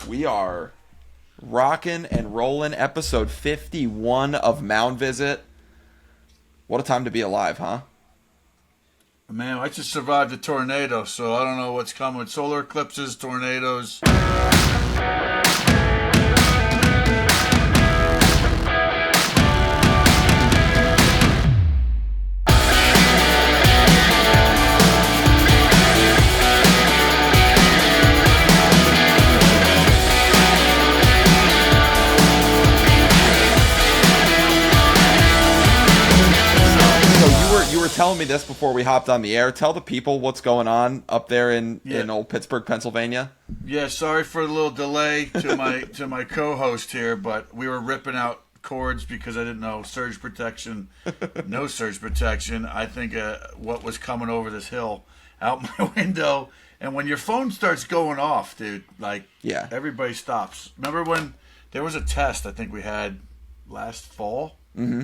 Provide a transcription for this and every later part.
We are rocking and rolling. Episode 51 of Mound Visit. What a time to be alive, huh? Man, I just survived a tornado, so I don't know what's coming. Solar eclipses, tornadoes. You were telling me this before we hopped on the air. Tell the people what's going on up there in old Pittsburgh, Pennsylvania. Yeah, sorry for the little delay to my co-host here, but we were ripping out cords because I didn't know surge protection, no surge protection. I think what was coming over this hill out my window, and when your phone starts going off, dude, everybody stops. Remember when there was a test I think we had last fall? Mm-hmm.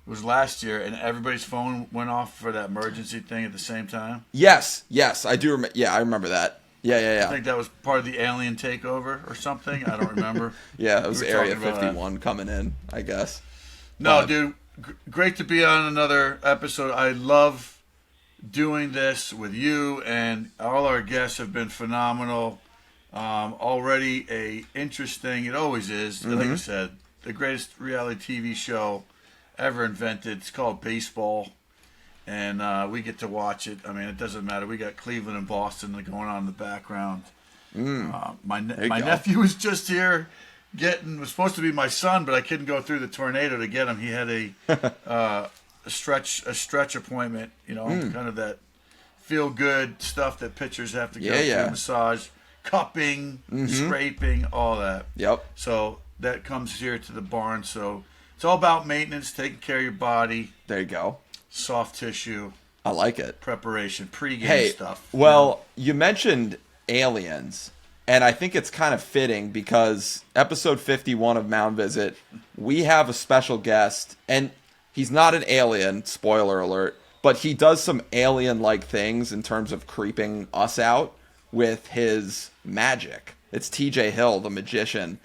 It was last year, and everybody's phone went off for that emergency thing at the same time. Yes, I do remember. Yeah, I remember that. Yeah. I think that was part of the alien takeover or something. I don't remember. Yeah, it was Area 51 coming in, I guess. No, dude, great to be on another episode. I love doing this with you, and all our guests have been phenomenal. Already interesting. It always is. Mm-hmm. Like I said, the greatest reality TV show ever invented. It's called baseball, and we get to watch it. I mean, it doesn't matter. We got Cleveland and Boston going on in the background. My nephew was just here was supposed to be my son, but I couldn't go through the tornado to get him. He had a stretch appointment, kind of that feel good stuff that pitchers have to go through, massage, cupping, scraping, all that. Yep. So that comes here to the barn, so it's all about maintenance, taking care of your body. There you go. Soft tissue. I like it. Preparation, pregame stuff. Well, you mentioned aliens, and I think it's kind of fitting because episode 51 of Mound Visit, we have a special guest, and he's not an alien, spoiler alert, but he does some alien-like things in terms of creeping us out with his magic. It's TJ Hill, the magician,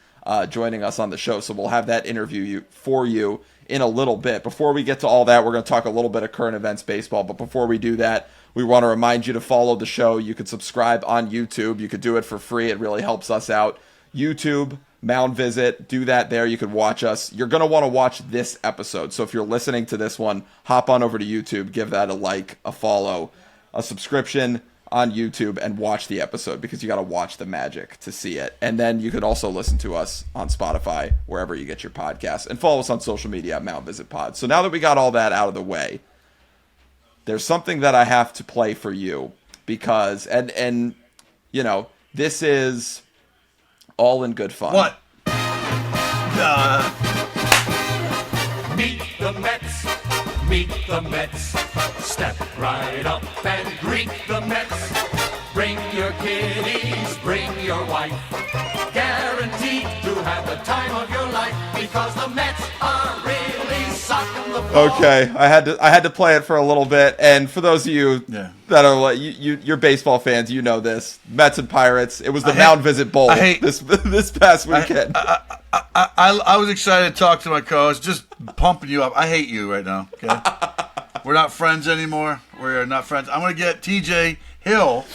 joining us on the show. So we'll have that interview for you in a little bit. Before we get to all that, we're going to talk a little bit of current events baseball. But before we do that, we want to remind you to follow the show. You could subscribe on YouTube. You could do it for free. It really helps us out. YouTube, Mound Visit, do that there. You could watch us. You're going to want to watch this episode. So if you're listening to this one, hop on over to YouTube, give that a like, a follow, a subscription on YouTube, and watch the episode because you got to watch the magic to see it. And then you could also listen to us on Spotify, wherever you get your podcasts, and follow us on social media at Mound Visit Pod. So now that we got all that out of the way, there's something that I have to play for you because, and this is all in good fun. What? Meet the Mets. Meet the Mets. Step right up and greet the Mets. Bring your kiddies, bring your wife. Guaranteed to have the time of your life because the Mets are really sucking the ball. Okay, I had to play it for a little bit, and for those of you that are you're baseball fans, you know this. Mets and Pirates. It was the Mound Visit Bowl this past weekend. I was excited to talk to my co-host, just pumping you up. I hate you right now. Okay, we're not friends anymore. We're not friends. I'm gonna get TJ Hill.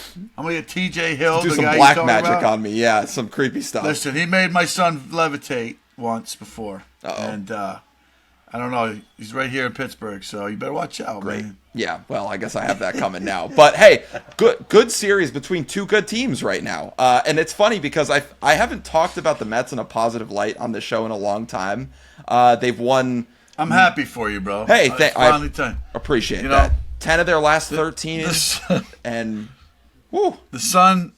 Do some black magic on me. Yeah, some creepy stuff. Listen, he made my son levitate once before. Uh-oh. And I don't know. He's right here in Pittsburgh, so you better watch out, Great. man. Yeah, well, I guess I have that coming now. But hey, good series between two good teams right now. And it's funny because I haven't talked about the Mets in a positive light on this show in a long time. They've won. I'm happy for you, bro. Hey, I appreciate that. 10 of their last 13, and woo. The sun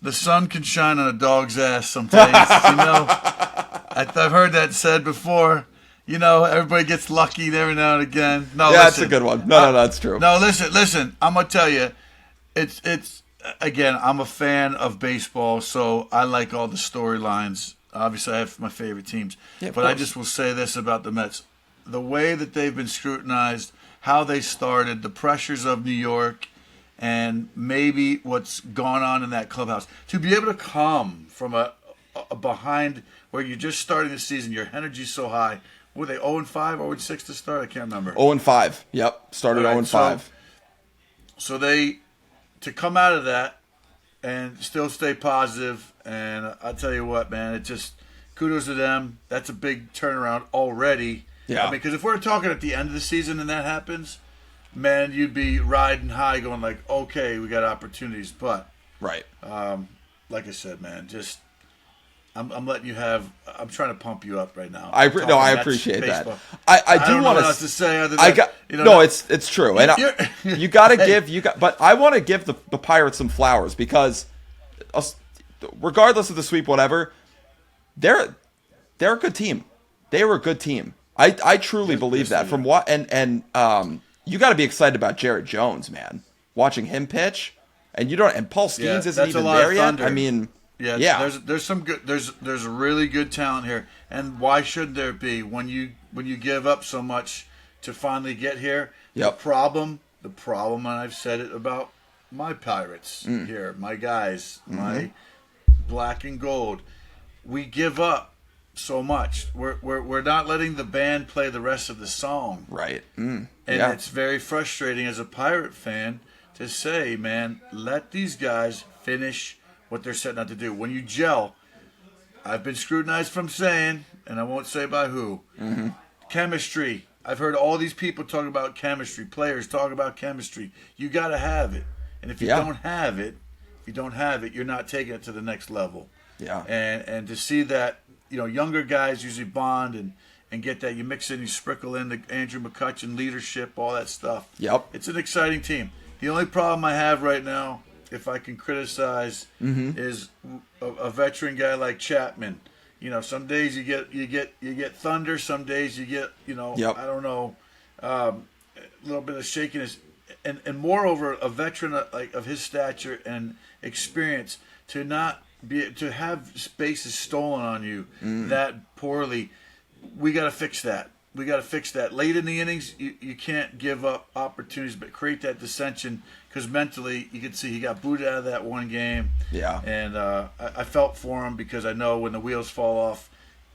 can shine on a dog's ass sometimes. I've heard that said before. Everybody gets lucky every now and again. No, yeah, that's a good one. No, that's true. No, listen. I'm gonna tell you, it's again. I'm a fan of baseball, so I like all the storylines. Obviously, I have my favorite teams, but I just will say this about the Mets: the way that they've been scrutinized, how they started, the pressures of New York, and maybe what's gone on in that clubhouse. To be able to come from a behind where you're just starting the season. Your energy's so high. Were they 0-5, 0-6 to start? I can't remember. 0-5. Yep, started 0-5. So they, to come out of that and still stay positive, and I'll tell you what, man, it just kudos to them. That's a big turnaround already. Yeah. I mean, because if we're talking at the end of the season and that happens, man, you'd be riding high, going like, okay, we got opportunities. But right, like I said, man, just I'm letting you have. I'm trying to pump you up right now. I appreciate baseball. that. I do don't want know what else to say other than it's true, and you got to but I want to give the Pirates some flowers because, regardless of the sweep, whatever, they're a good team. They were a good team. I truly believe that. From what and you got to be excited about Jarrett Jones, man. Watching him pitch, and Paul Skeens isn't even there yet. I mean, yeah. There's some good. There's a really good talent here, and why shouldn't there be when you give up so much to finally get here? Yep. The problem, and I've said it about my Pirates here, my guys, my black and gold. We give up so much. We're not letting the band play the rest of the song. Right. And it's very frustrating as a Pirate fan to say, man, let these guys finish what they're setting out to do. When you gel, I've been scrutinized from saying, and I won't say by who, chemistry. I've heard all these people talk about chemistry, players talk about chemistry. You got to have it. And if you don't have it, you're not taking it to the next level. Yeah. And to see that, younger guys usually bond and get that. You mix in, you sprinkle in the Andrew McCutchen leadership, all that stuff. Yep. It's an exciting team. The only problem I have right now, if I can criticize, is a veteran guy like Chapman. Some days you get thunder. Some days you get I don't know, a little bit of shakiness, and moreover, a veteran of his stature and experience to have bases stolen on you that poorly. We got to fix that. Late in the innings, you can't give up opportunities, but create that dissension because mentally, you can see he got booted out of that one game. Yeah. And I felt for him because I know when the wheels fall off,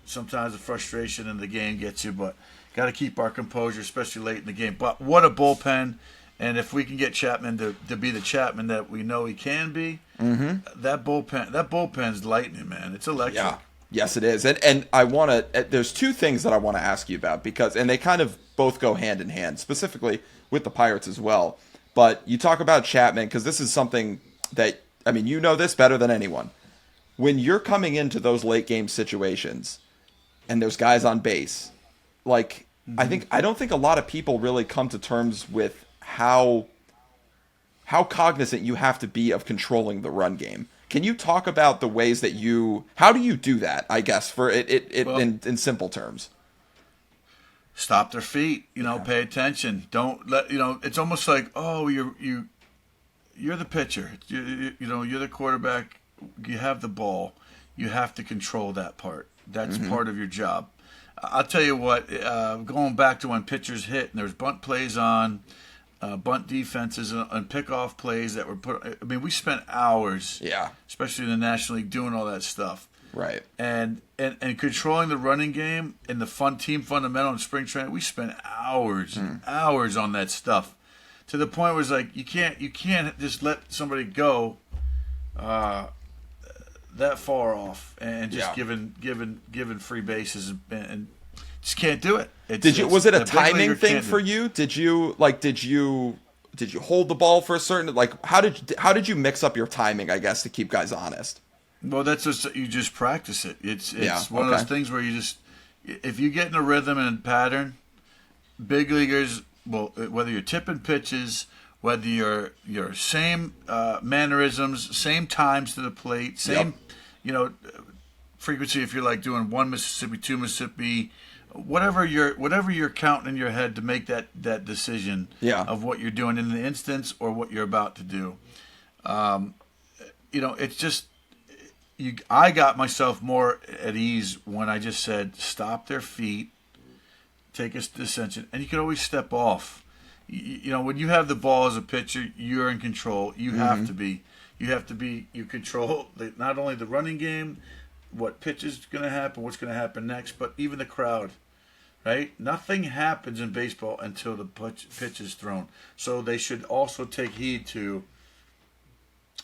sometimes the frustration in the game gets you, but got to keep our composure, especially late in the game. But what a bullpen. And if we can get Chapman to be the Chapman that we know he can be, that bullpen's lightning, man. It's electric. Yeah. Yes, it is. And I want to – there's two things that I want to ask you about and they kind of both go hand in hand, specifically with the Pirates as well. But you talk about Chapman because this is something that – I mean, you know this better than anyone. When you're coming into those late game situations and there's guys on base, like I don't think a lot of people really come to terms with how cognizant you have to be of controlling the run game. Can you talk about the ways that how do you do that, I guess, for in simple terms? Stop their feet, pay attention. Don't let, it's almost like, oh, you're the pitcher. You're the quarterback. You have the ball. You have to control that part. That's part of your job. I'll tell you what, going back to when pitchers hit and there's bunt plays on, bunt defenses and pickoff plays that were put. I mean, we spent hours, especially in the National League, doing all that stuff. Right. And controlling the running game and the team fundamental in spring training, we spent hours on that stuff, to the point where it's like you can't just let somebody go that far off and just giving free bases and just can't do it. Was it a timing thing for you? Did you hold the ball for a certain, how did you mix up your timing, I guess, to keep guys honest? Well, that's you just practice it. It's one of those things where if you get in a rhythm and pattern, big leaguers, whether you're tipping pitches, whether you're same mannerisms, same times to the plate, same frequency, if you're doing 1 Mississippi, 2 Mississippi, whatever you're counting in your head to make that decision of what you're doing in the instance or what you're about to do. It's just I got myself more at ease when I just said stop their feet, take a dissension, and you can always step off. When you have the ball as a pitcher, you're in control. You have to be. You control not only the running game, what pitch is going to happen, what's going to happen next, but even the crowd, right? Nothing happens in baseball until the pitch is thrown. So they should also take heed to,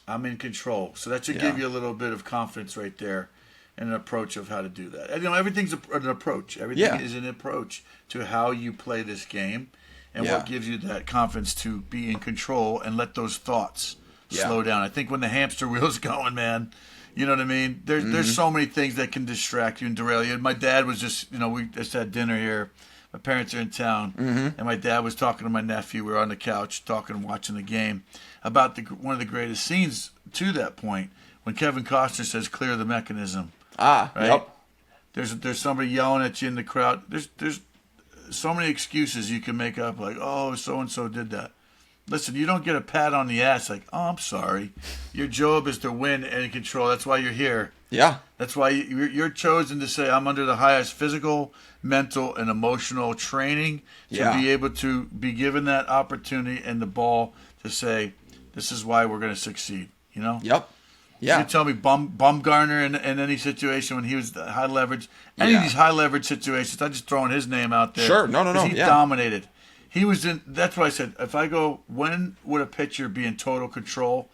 I'm in control. So that should give you a little bit of confidence right there and an approach of how to do that. And, everything's an approach. Everything is an approach to how you play this game and what gives you that confidence to be in control and let those thoughts slow down. I think when the hamster wheel's going, man, you know what I mean? There's so many things that can distract you and derail you. And my dad was just, we just had dinner here. My parents are in town, and my dad was talking to my nephew. We were on the couch talking and watching the game about one of the greatest scenes to that point when Kevin Costner says, "Clear the mechanism." Right? Yep. There's somebody yelling at you in the crowd. There's so many excuses you can make up, like, oh, so and so did that. Listen, you don't get a pat on the ass like, oh, I'm sorry. Your job is to win and control. That's why you're here. Yeah. That's why you're chosen to say, I'm under the highest physical, mental, and emotional training to be able to be given that opportunity and the ball to say, this is why we're going to succeed. Yep. Yeah. You tell me Bumgarner in any situation when he was high leverage, any of these high leverage situations, I'm just throwing his name out there. Sure. No. He dominated. He was in. That's why I said, if I go, when would a pitcher be in total control?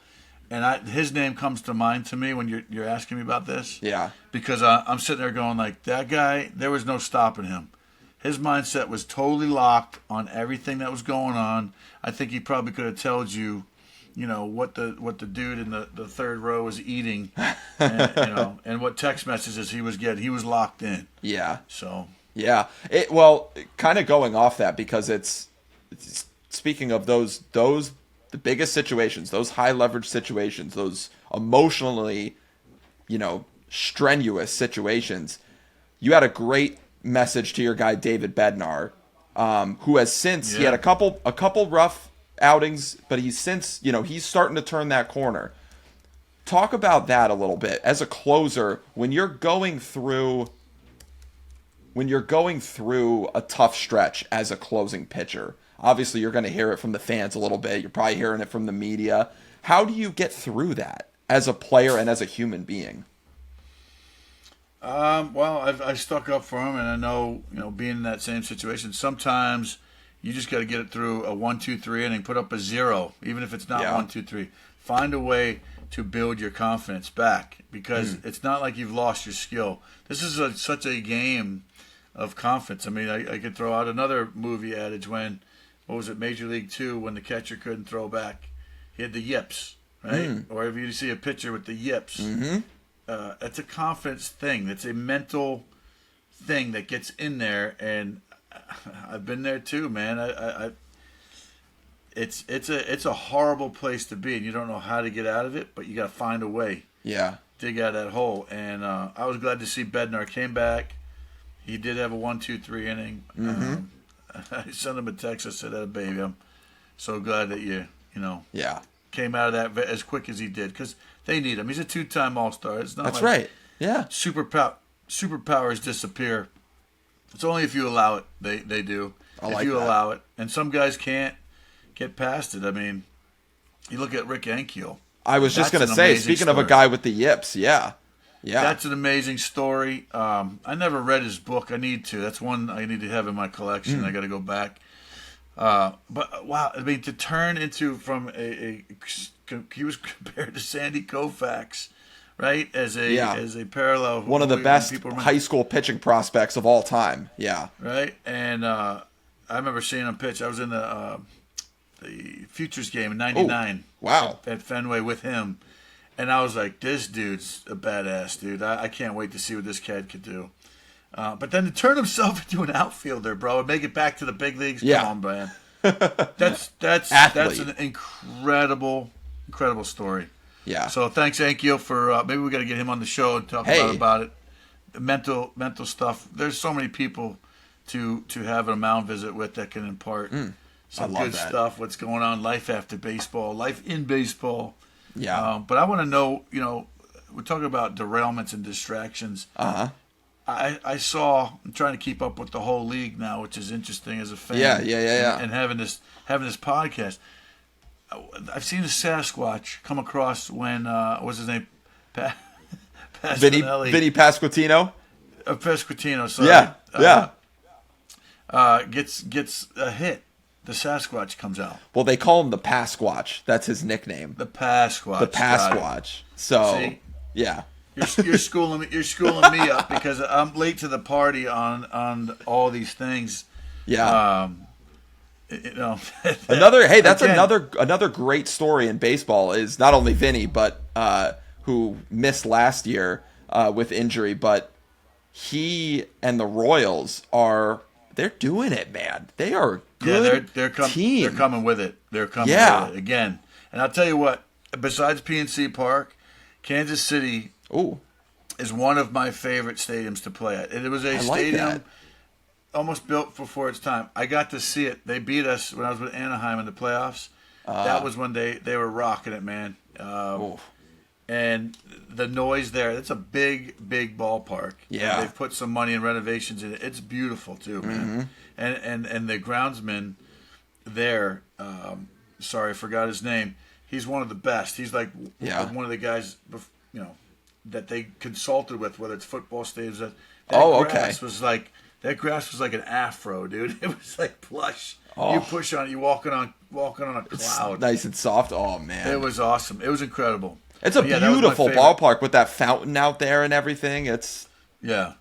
And his name comes to mind to me when you're asking me about this. Yeah. Because I'm sitting there going like, that guy, there was no stopping him. His mindset was totally locked on everything that was going on. I think he probably could have told you, what the dude in the third row was eating, and, and what text messages he was getting. He was locked in. Yeah. So. Yeah. Kind of going off that, because it's speaking of those the biggest situations, those high leverage situations, those emotionally, strenuous situations. You had a great message to your guy David Bednar, who has since he had a couple rough outings, but he's since he's starting to turn that corner. Talk about that a little bit as a closer when you're going through a tough stretch as a closing pitcher. Obviously, you're going to hear it from the fans a little bit. You're probably hearing it from the media. How do you get through that as a player and as a human being? Well, I've stuck up for him, and I know, being in that same situation, sometimes you just got to get it through a 1, 2, 3 inning, put up a 0, even if it's not 1, 2, 3. Find a way to build your confidence back, because it's not like you've lost your skill. This is such a game of confidence. I mean, I could throw out another movie adage when, what was it, Major League 2, when the catcher couldn't throw back. He had the yips, right? Or if you see a pitcher with the yips, it's a confidence thing. It's a mental thing that gets in there, and I've been there too, man. It's a horrible place to be, and you don't know how to get out of it, but you got to find a way. Yeah. Dig out that hole, and I was glad to see Bednar came back. He did have a 1, 2, 3 inning. I sent him a text. I said, "That baby, I'm so glad that you came out of that as quick as he did, because they need him. He's a 2-time All-Star. It's not That's like right. Yeah. Superpowers disappear. It's only if you allow it. They do. If you allow it, and some guys can't get past it. I mean, you look at Rick Ankiel. I was just going to say, speaking of a guy with the yips, yeah. That's an amazing story. I never read his book. I need to. That's one I need to have in my collection. I got to go back. But wow, I mean, to turn into from he was compared to Sandy Koufax, right? As a parallel. One of the best high school pitching prospects of all time. Yeah. Right, and I remember seeing him pitch. I was in the Futures game in '99. Wow. At Fenway with him. And I was like, this dude's a badass, dude. I can't wait to see what this kid could do. But then to turn himself into an outfielder, bro, and make it back to the big leagues, come on, man. That's an incredible story. Yeah. So thanks, Ankiel, for maybe we got to get him on the show and talk about it. The mental stuff. There's so many people to have a mound visit with that can impart some good stuff. What's going on? Life after baseball. Life in baseball. Yeah. But I want to know, we're talking about derailments and distractions. Uh-huh. I'm trying to keep up with the whole league now, which is interesting as a fan. Yeah. And having this podcast. I've seen a Sasquatch come across when, what's his name? Vinny Pasquantino. Pasquantino, sorry. Yeah. Gets a hit. The Sasquatch comes out. Well, they call him the Pasquatch. That's his nickname. The Pasquatch. The Pasquatch. So, see? Yeah. You're schooling me up because I'm late to the party on all these things. Yeah. That's another great story in baseball is not only Vinny, but who missed last year with injury, but he and the Royals they're doing it, man. They are good. They're team. They're coming with it. They're coming with it again. And I'll tell you what. Besides PNC Park, Kansas City is one of my favorite stadiums to play at. It was a stadium almost built before its time. I got to see it. They beat us when I was with Anaheim in the playoffs. That was when they were rocking it, man. And the noise there, it's a big ballpark. Yeah. And they've put some money in renovations in it. It's beautiful, too, man. Mm-hmm. And the groundsman there, sorry, I forgot his name. He's one of the best. He's like one of the guys, that they consulted with, whether it's football stadiums. That grass was like an afro, dude. It was like plush. Oh. You push on it, you're walking on a cloud. It's nice and soft. Oh, man. It was awesome. It was incredible. It's a beautiful ballpark with that fountain out there and everything. It's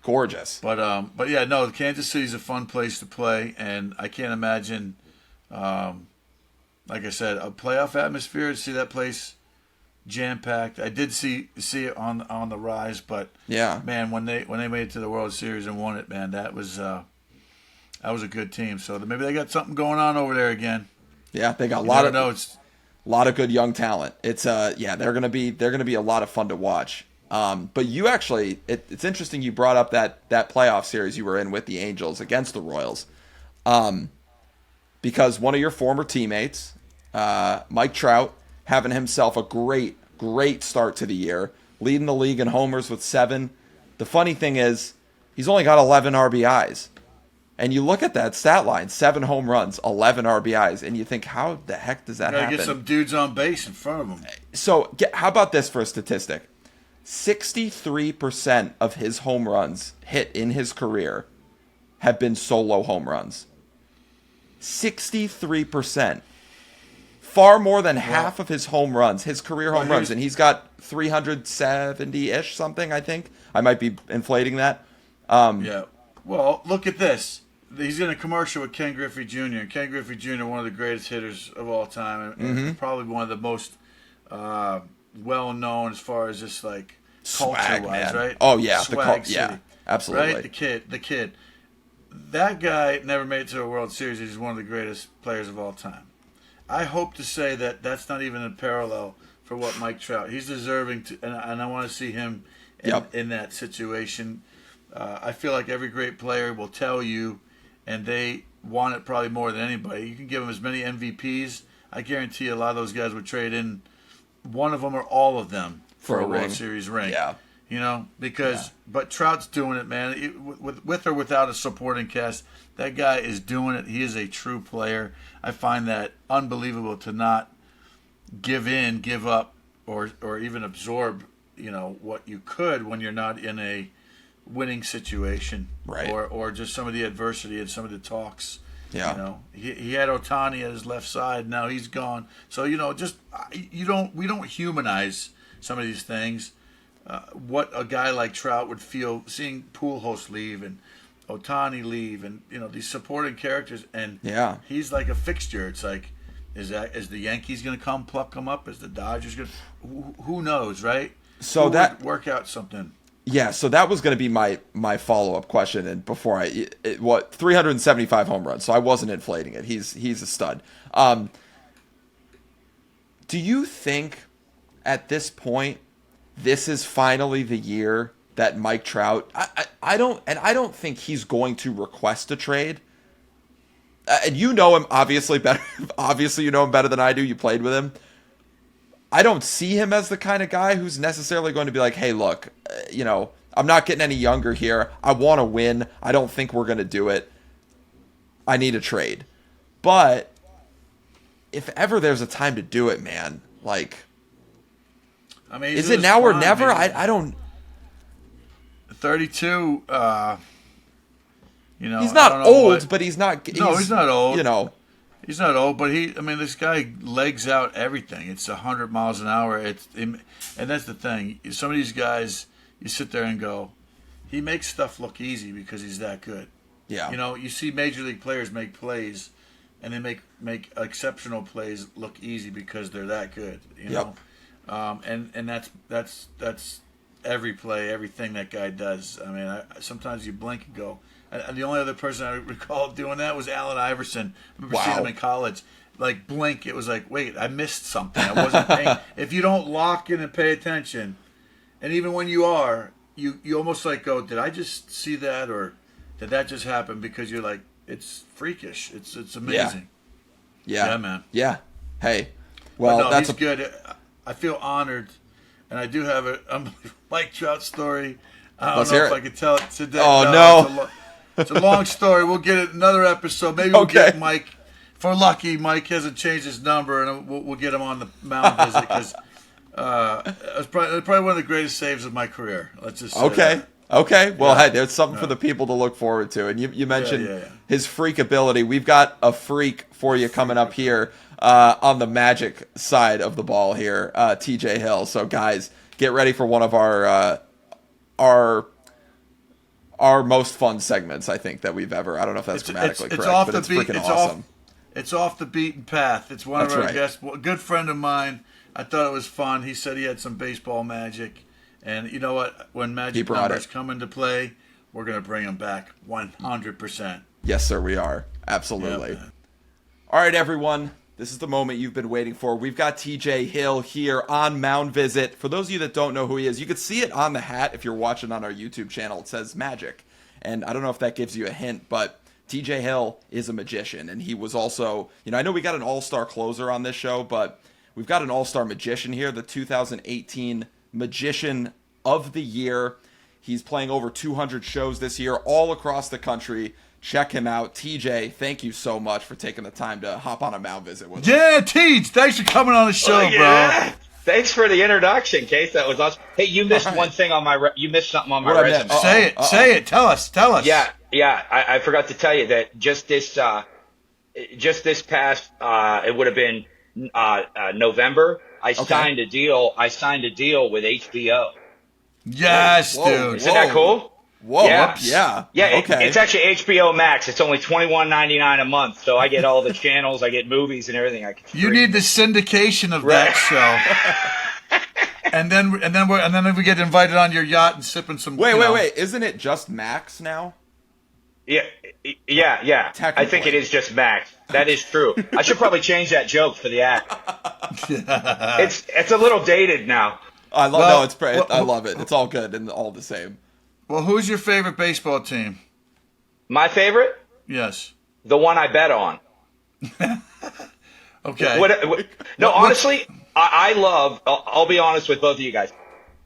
gorgeous. But the Kansas City's a fun place to play, and I can't imagine, like I said, a playoff atmosphere. To see that place jam packed. I did see it on the rise, but man, when they made it to the World Series and won it, man, that was a good team. So maybe they got something going on over there again. Yeah, they got a lot of good young talent. It's they're gonna be a lot of fun to watch. But you actually, it's interesting you brought up that playoff series you were in with the Angels against the Royals, because one of your former teammates, Mike Trout, having himself a great start to the year, leading the league in homers with 7. The funny thing is, he's only got 11 RBIs. And you look at that stat line, 7 home runs, 11 RBIs, and you think, how the heck does that happen? Get some dudes on base in front of him. So how about this for a statistic? 63% of his home runs hit in his career have been solo home runs. 63%. Far more than half of his home runs, his career home runs, and he's got 370-ish something, I think. I might be inflating that. Well, look at this. He's in a commercial with Ken Griffey Jr. And Ken Griffey Jr., one of the greatest hitters of all time, and probably one of the most well-known as far as just like culture-wise, right? Oh, yeah. Swag city, absolutely. Right? The kid. That guy never made it to a World Series. He's one of the greatest players of all time. I hope to say that that's not even a parallel for what Mike Trout. He's deserving to, and I want to see him in that situation. I feel like every great player will tell you, and they want it probably more than anybody. You can give them as many MVPs. I guarantee a lot of those guys would trade in one of them or all of them for a World Series ring. Yeah. But Trout's doing it, man. With or without a supporting cast, that guy is doing it. He is a true player. I find that unbelievable to not give up, or even absorb, what you could when you're not in a winning situation, right? Or just some of the adversity and some of the talks. Yeah. He had Ohtani at his left side. Now he's gone. So we don't humanize some of these things. What a guy like Trout would feel seeing Pujols leave and Ohtani leave, and these supporting characters, and he's like a fixture. It's like, is the Yankees going to come pluck him up? Is the Dodgers going to? Who knows, right? So that would work out something. Yeah, so that was going to be my follow-up question, and before 375 home runs, so I wasn't inflating it. He's a stud. Do you think at this point this is finally the year that Mike Trout? I don't think he's going to request a trade. And you know him obviously better. Obviously, you know him better than I do. You played with him. I don't see him as the kind of guy who's necessarily going to be like, hey, look, I'm not getting any younger here. I want to win. I don't think we're going to do it. I need a trade. But if ever there's a time to do it, man, like, is it now or never? I don't. 32. You know, He's I don't not know old, but he's not. No, he's not old. You know, he's not old, but this guy legs out everything. It's 100 miles an hour. And that's the thing. Some of these guys, you sit there and go, he makes stuff look easy because he's that good. yeah. You know, you see major league players make plays, and they make exceptional plays look easy because they're that good. You know, and that's every play, everything that guy does. I mean, sometimes you blink and go. And the only other person I recall doing that was Allen Iverson. I remember seeing him in college. Like, blink, it was like, wait, I missed something. I wasn't paying. If you don't lock in and pay attention, and even when you are, you almost like go, did I just see that, or did that just happen? Because you're like, it's freakish. It's amazing. Yeah, man. Yeah. Hey, well, no, that's he's good. I feel honored, and I do have an unbelievable Mike Trout story. I don't know if I could tell it today. Oh, no. It's a long story. We'll get it another episode. Maybe we'll get Mike. If we're lucky, Mike hasn't changed his number, and we'll get him on the Mound Visit because it was probably one of the greatest saves of my career. Let's just say that. Okay. Well, hey, there's something for the people to look forward to. And you mentioned his freak ability. We've got a freak for you coming up here on the Magic side of the ball here, TJ Hill. So, guys, get ready for one of our most fun segments, I think, that we've ever. I don't know if that's grammatically correct, but it's freaking awesome. It's off the beaten path. It's one of our guests, a good friend of mine. I thought it was fun. He said he had some baseball magic. And you know what? When magic numbers come into play, we're going to bring him back 100%. Yes, sir, we are. Absolutely. Yep. All right, everyone. This is the moment you've been waiting for. We've got TJ Hill here on Mound Visit. For those of you that don't know who he is, you can see it on the hat if you're watching on our YouTube channel. It says Magic. And I don't know if that gives you a hint, but TJ Hill is a magician. And he was also, I know we got an all-star closer on this show, but we've got an all-star magician here, the 2018 Magician of the Year. He's playing over 200 shows this year all across the country. Check him out. TJ, thank you so much for taking the time to hop on a Mound Visit with us. Yeah, Teej, thanks for coming on the show, bro. Thanks for the introduction, Case. That was awesome. Hey, you missed one thing on my you missed something on my resume. Say it. Tell us. Yeah. I forgot to tell you that just this past it would have been November. I signed a deal with HBO. Yes, dude. Isn't that cool? Whoa. Yeah. Okay. It's actually HBO Max. It's only $21.99 a month, so I get all the channels, I get movies and everything. You need the syndication of that show. and then we get invited on your yacht and sipping some. Wait. Isn't it just Max now? Yeah. I think it is just Max. That is true. I should probably change that joke for the act. It's a little dated now. I love it. It's all good and all the same. Well, who's your favorite baseball team? My favorite? Yes. The one I bet on. Okay. Honestly, I love, I'll be honest with both of you guys.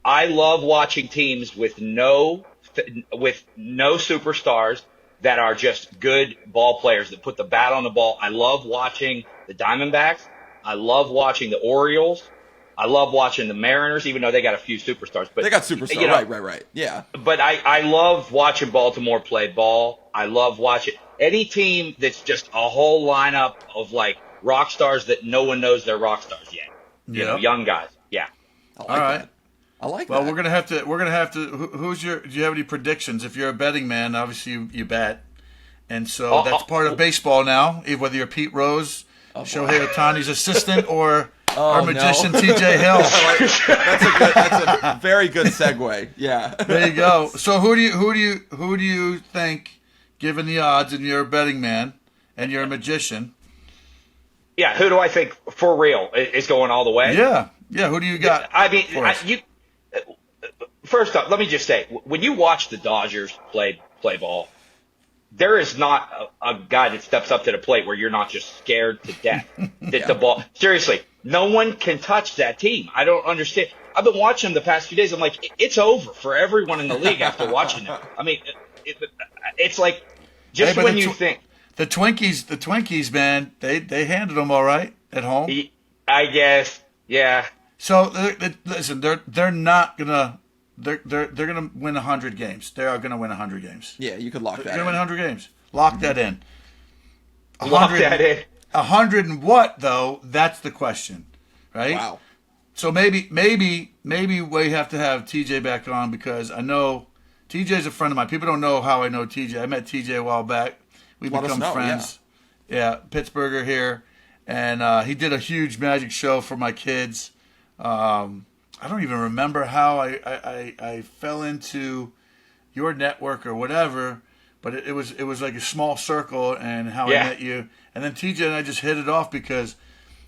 I love watching teams with no superstars that are just good ball players that put the bat on the ball. I love watching the Diamondbacks. I love watching the Orioles. I love watching the Mariners, even though they got a few superstars. But they got superstars, right. Yeah. But I love watching Baltimore play ball. I love watching any team that's just a whole lineup of like rock stars that no one knows they're rock stars yet. You know, young guys. Yeah. All right. I like that. Well, we're gonna have to. Do you have any predictions? If you're a betting man, obviously you bet, and so that's part of baseball now. Whether you're Pete Rose, Shohei Ohtani's assistant, or our magician TJ Hill. That's a very good segue. Yeah. There you go. So who do you think, given the odds, and you're a betting man and you're a magician? Yeah, who do I think for real is going all the way? Yeah. Who do you got? I mean, first off, let me just say, when you watch the Dodgers play ball, there is not a guy that steps up to the plate where you're not just scared to death that the ball. Seriously, no one can touch that team. I don't understand. I've been watching them the past few days. I'm like, it's over for everyone in the league after watching them. I mean, it's like just when you think. The Twinkies, man, they handled them all right at home. I guess, yeah. So listen, they're not gonna they're going to win 100 games. They are going to win 100 games. Yeah, you could lock They're that going to in. win 100 games. Lock that in. Lock that in. 100 and what, though? That's the question, right? Wow. So maybe we have to have TJ back on because I know TJ's a friend of mine. People don't know how I know TJ. I met TJ a while back. We've Let us become know, friends. Yeah, Pittsburgher here. And he did a huge magic show for my kids. I don't even remember how I fell into your network or whatever, but it was like a small circle and how I met you. And then TJ and I just hit it off because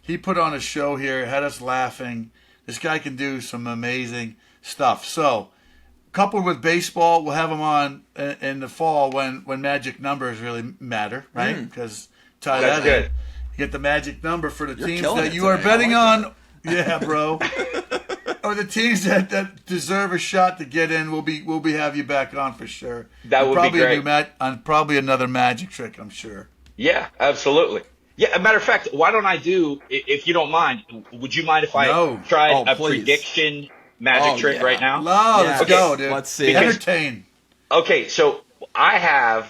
he put on a show here, had us laughing. This guy can do some amazing stuff. So, coupled with baseball, we'll have him on in the fall when magic numbers really matter, right? Because That's good. You get the magic number for the teams killing that it you are today. I betting like on. Yeah, bro. Or the teams that deserve a shot to get in. We'll have you back on for sure. That would be great. Probably another magic trick, I'm sure. Yeah, absolutely. Yeah, as a matter of fact, why don't I do, if you don't mind, would you mind if I tried a please. prediction magic trick right now? Let's go, dude. Let's see. Entertain. Okay, so I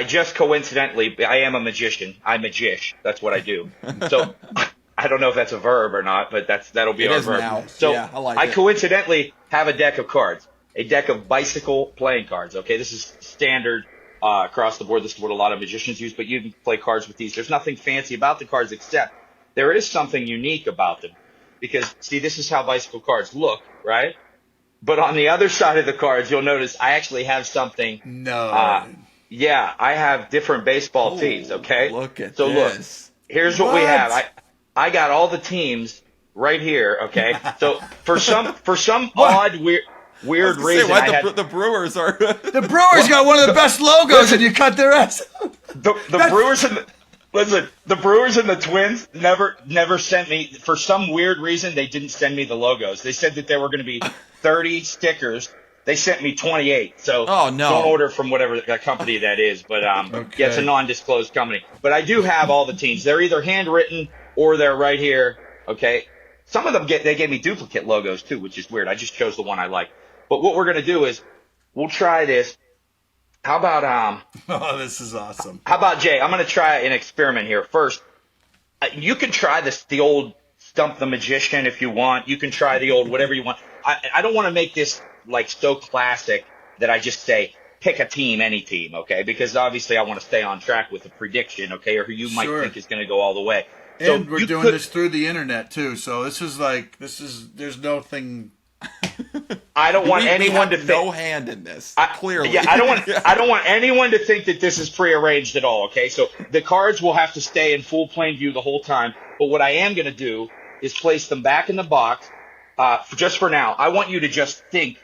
just coincidentally, I am a magician. I magish. That's what I do. So I don't know if that's a verb or not, but that'll be It our is verb. now. So Yeah, I like I it. coincidentally have a deck of cards, a deck of bicycle playing cards. Okay, this is standard across the board. This is what a lot of magicians use, but you can play cards with these. There's nothing fancy about the cards except there is something unique about them. Because, see, this is how bicycle cards look, right? But on the other side of the cards, you'll notice I actually have something. No. Yeah, I have different baseball teams, okay? Look at so this. Look, here's what we have. I got all the teams right here, okay? So for some odd, weird reason, the Brewers are. The Brewers got one of the best logos, and you cut their ass. The Brewers and the Brewers and the Twins never sent me, for some weird reason, they didn't send me the logos. They said that there were going to be 30 stickers. They sent me 28. So don't order from whatever company that is. But yeah, it's a non-disclosed company. But I do have all the teams. They're either handwritten or they're right here. Okay. Some of them they gave me duplicate logos too, which is weird. I just chose the one I like. But what we're going to do is we'll try this. How about Oh, this is awesome. How about Jay? I'm going to try an experiment here. First, you can try the old Stump the Magician if you want. You can try the old whatever you want. I don't want to make this like so classic that I just say pick a team, any team, okay? Because obviously I want to stay on track with a prediction, okay, or who you might think is going to go all the way. And we're doing this through the internet too, so there's nothing. I don't want anyone to think no hand in this. Clearly, yeah. I don't want anyone to think that this is prearranged at all. Okay, so the cards will have to stay in full plain view the whole time. But what I am going to do is place them back in the box. Just for now, I want you to just think,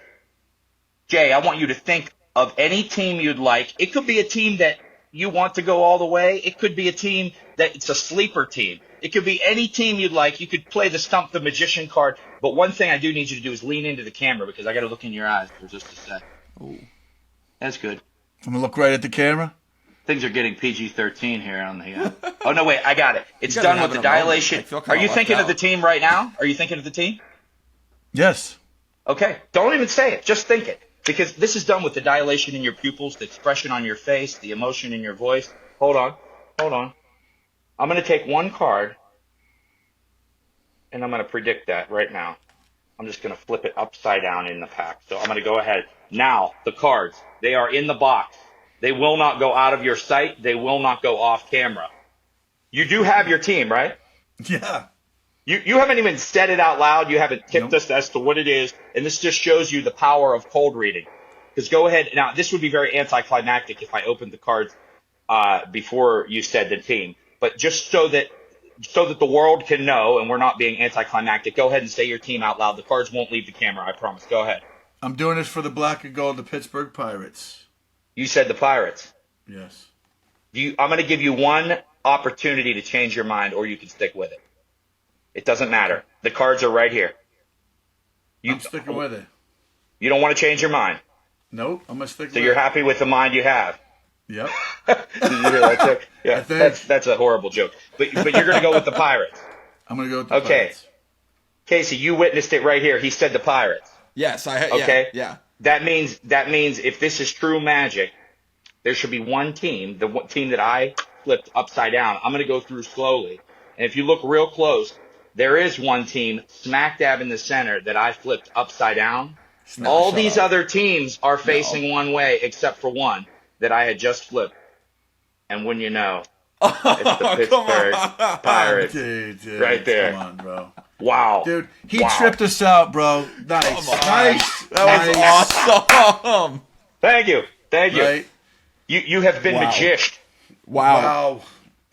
Jay. I want you to think of any team you'd like. It could be a team that you want to go all the way. It could be a team that it's a sleeper team. It could be any team you'd like. You could play the Stump the Magician card. But one thing I do need you to do is lean into the camera because I got to look in your eyes for just a sec. Ooh, that's good. I'm gonna look right at the camera. Things are getting PG-13 here on the. Oh no, wait, I got it. It's done with the dilation. Are you thinking of the team right now? Are you thinking of the team? Yes. Okay. Don't even say it. Just think it. Because this is done with the dilation in your pupils, the expression on your face, the emotion in your voice. Hold on. I'm going to take one card, and I'm going to predict that right now. I'm just going to flip it upside down in the pack. So I'm going to go ahead. Now, the cards, they are in the box. They will not go out of your sight. They will not go off camera. You do have your team, right? Yeah. You haven't even said it out loud. You haven't tipped us as to what it is. And this just shows you the power of cold reading. Because go ahead. Now, this would be very anticlimactic if I opened the cards before you said the team. But just so that the world can know and we're not being anticlimactic, go ahead and say your team out loud. The cards won't leave the camera, I promise. Go ahead. I'm doing this for the black and gold, the Pittsburgh Pirates. You said the Pirates. Yes. I'm going to give you one opportunity to change your mind, or you can stick with it. It doesn't matter. The cards are right here. I'm sticking with it. You don't want to change your mind. Nope, I'm going to stick with it. So you're happy with the mind you have. Yep. Did you hear that joke? Yeah, that's a horrible joke. But you're going to go with the Pirates. I'm going to go with the Pirates. Casey, you witnessed it right here. He said the Pirates. Yes, Okay. Yeah. That means if this is true magic, there should be one team, the team that I flipped upside down. I'm going to go through slowly. And if you look real close, there is one team smack dab in the center that I flipped upside down. No, All shut these up. other teams are facing one way except for one that I had just flipped. And when you know, it's the Pittsburgh Pirates. Dude, right there. Come on, bro. Wow. Dude, he Wow. tripped us out, bro. Nice. Nice. That was awesome. Thank you. Right? You have been Wow. magicianed. Wow. Wow.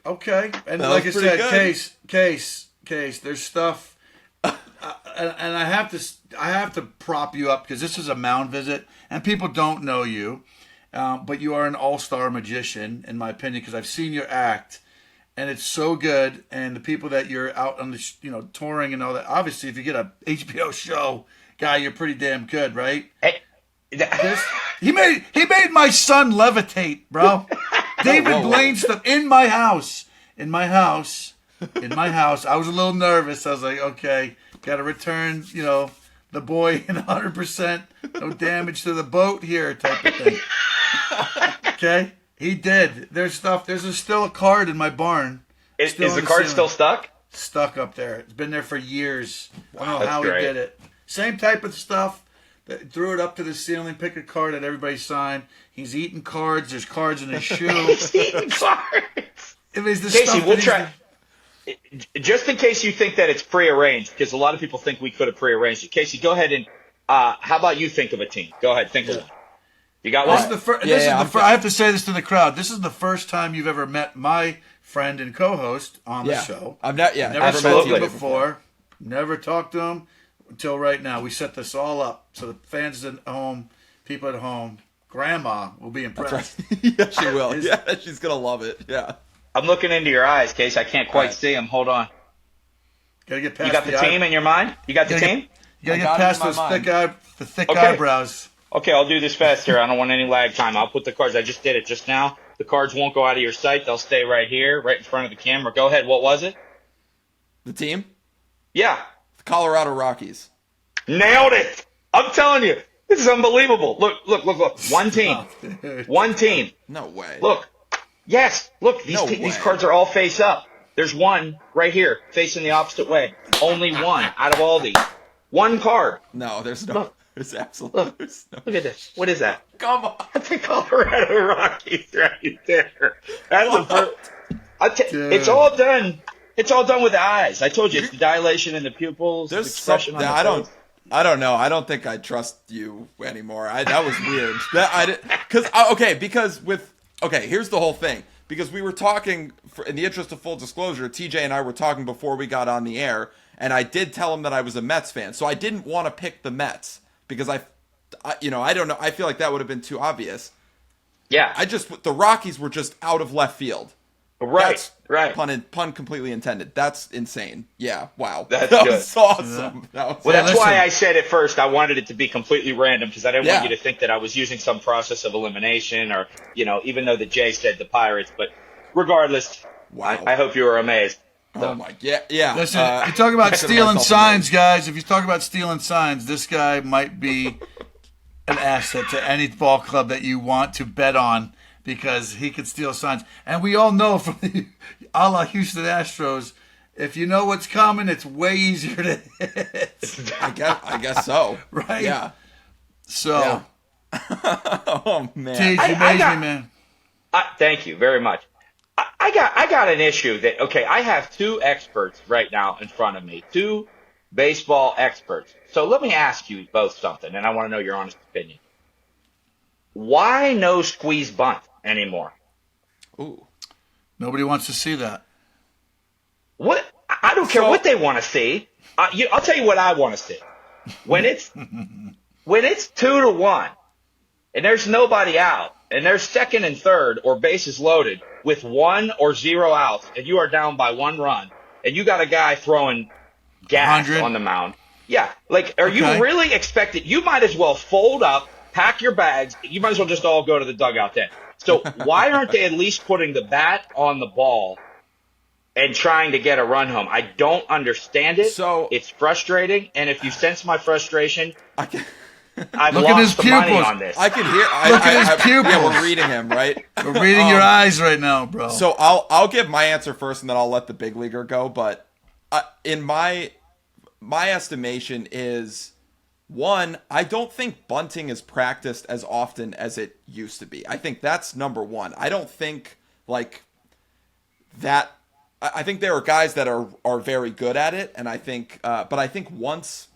Okay. And That like I was pretty said, good. case, there's stuff, and I have to prop you up because this is a Mound Visit, and people don't know you, but you are an all-star magician, in my opinion, because I've seen your act, and it's so good. And the people that you're out on the, touring and all that. Obviously, if you get a HBO show, guy, you're pretty damn good, right? Hey, He made my son levitate, bro. David Blaine stuff in my house. I was a little nervous. I was like, okay, got to return, the boy in 100%, no damage to the boat here type of thing. Okay, he did. There's still a card in my barn. is Still the on card ceiling. still stuck? Stuck up there. It's been there for years. I don't know That's how great. he did it. Same type of stuff. Threw it up to the ceiling, pick a card that everybody signed. He's eating cards. There's cards in his shoe. Eating cards. It was the Casey, stuff we'll that try. Just in case you think that it's prearranged, because a lot of people think we could have prearranged it. Casey, go ahead and how about you think of a team? Go ahead, think of one. You got This one? is the first. Yeah, I have to say this to the crowd. This is the first time you've ever met my friend and co-host on the Yeah. show. I've never Never met spoken you before. Never talked to him until right now. We set this all up so the fans at home, people at home, grandma will be impressed. Yeah, she will. Yeah, she's gonna love it. Yeah. I'm looking into your eyes, Casey. I can't quite Right. see them. Hold on. Gotta get past You got the team in your mind? You got the Gotta get- team? You gotta I get got it past in my those mind. thick Okay. eyebrows. Okay, I'll do this faster. I don't want any lag time. I'll put the cards. I just did it just now. The cards won't go out of your sight. They'll stay right here, right in front of the camera. Go ahead. What was it? The team? Yeah. The Colorado Rockies. Nailed it. I'm telling you. This is unbelievable. Look. One team. Dude. One team. No way. Look. Yes. Look, No these way. cards are all face up. There's one right here, facing the opposite way. Only one out of all these. One card. No, there's no. Look. There's absolutely. Look. There's no. Look at this. What is that? Come on. That's the Colorado Rockies right there. That's the first. Dude. It's all done. It's all done with the eyes. I told you, it's the dilation in the pupils. There's the expression something on the face. I don't know. I don't think I trust you anymore. That was weird. Here's the whole thing. Because we were talking, in the interest of full disclosure, TJ and I were talking before we got on the air, and I did tell him that I was a Mets fan. So I didn't want to pick the Mets because I don't know. I feel like that would have been too obvious. Yeah. The Rockies were just out of left field. Right. Right. Pun completely intended. That's insane. Yeah. Wow. That's that good. was awesome. That was Well, that's listen. why I said at first I wanted it to be completely random because I didn't want Yeah. you to think that I was using some process of elimination or, even though the Jay said the Pirates. But regardless, Wow. I hope you were amazed. Oh my. Yeah. Listen, you talk about consider stealing myself signs, guys. If you talk about stealing signs, this guy might be an asset to any ball club that you want to bet on because he could steal signs. And we all know from the a la Houston Astros, if you know what's coming, it's way easier to hit. I guess so. Right? Yeah. So, Yeah. Oh man. Tej, you I amazed got- me, man. Thank you very much. I got an issue that, okay, I have two experts right now in front of me, two baseball experts. So let me ask you both something, and I want to know your honest opinion. Why no squeeze bunt anymore? Ooh. Nobody wants to see that. What? I don't care what they want to see. I'll tell you what I want to see. When it's 2-1 and there's nobody out and there's second and third or bases loaded with 1 or 0 outs and you are down by 1 run and you got a guy throwing gas 100. on the mound. Yeah. Like, are Okay. you really expected? You might as well fold up, pack your bags. You might as well just all go to the dugout then. So why aren't they at least putting the bat on the ball and trying to get a run home. I don't understand it. So it's frustrating, and if you sense my frustration, I can. I've Look at his lost the money pupils. on this. I can hear. Look at his pupils. Yeah, we're reading him, right? We're reading your eyes right now, bro. So I'll give my answer first, and then I'll let the big leaguer go. But in my estimation is, one, I don't think bunting is practiced as often as it used to be. I think that's number one. I don't think like that. I think there are guys that are very good at it, and I think, but I think once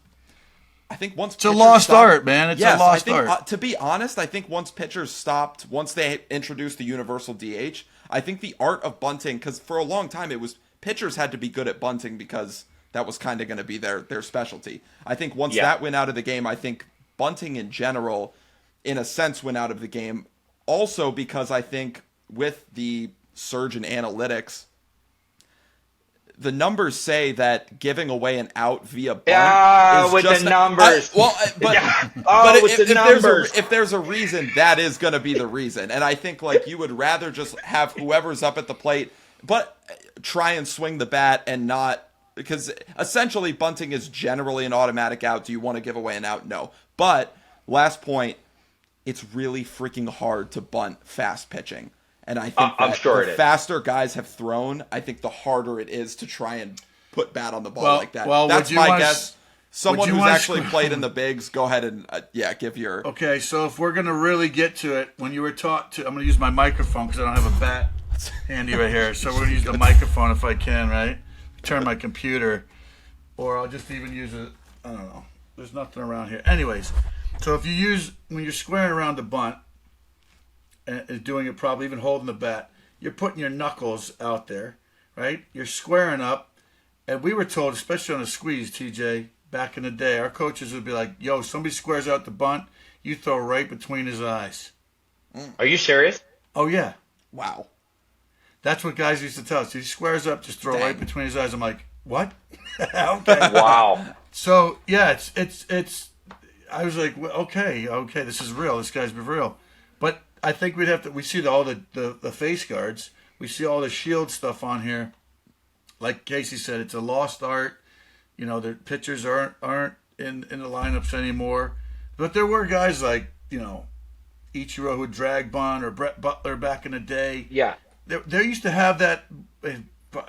it's a lost art, man. It's a lost art. To be honest, I think once pitchers stopped, once they introduced the universal DH, I think the art of bunting, because for a long time it was pitchers had to be good at bunting because that was kind of going to be their specialty. I think once that went out of the game, I think bunting in general, in a sense, went out of the game. Also because I think with the surge in analytics, the numbers say that giving away an out via bunt is with just the numbers. If there's a reason, that is going to be the reason. And I think like you would rather just have whoever's up at the plate, but try and swing the bat and not, because essentially bunting is generally an automatic out. Do you want to give away an out? No. But last point, it's really freaking hard to bunt fast pitching. And I think the faster guys have thrown, I think the harder it is to try and put bat on the ball like that. Well, that's my guess. Someone who's actually played in the bigs, go ahead and give your. Okay, so if we're gonna really get to it, when you were taught to, I'm gonna use my microphone because I don't have a bat handy right here. So we're gonna use the microphone if I can, right? Turn my computer, or I'll just even use it. I don't know. There's nothing around here. Anyways, so if you use when you're squaring around the bunt. And doing it probably, even holding the bat, you're putting your knuckles out there, right? You're squaring up. And we were told, especially on a squeeze, TJ, back in the day, our coaches would be like, yo, somebody squares out the bunt, you throw right between his eyes. Are you serious? Oh, yeah. Wow. That's what guys used to tell us. He squares up, just throw right between his eyes. I'm like, what? Okay. Wow. So, yeah, it's. I was like, well, okay, this is real. This guy's been real. But I think we see all the face guards. We see all the shield stuff on here. Like Casey said, it's a lost art. You know, the pitchers aren't in the lineups anymore. But there were guys like, you know, Ichiro who drag bunt, or Brett Butler back in the day. Yeah. They used to have that,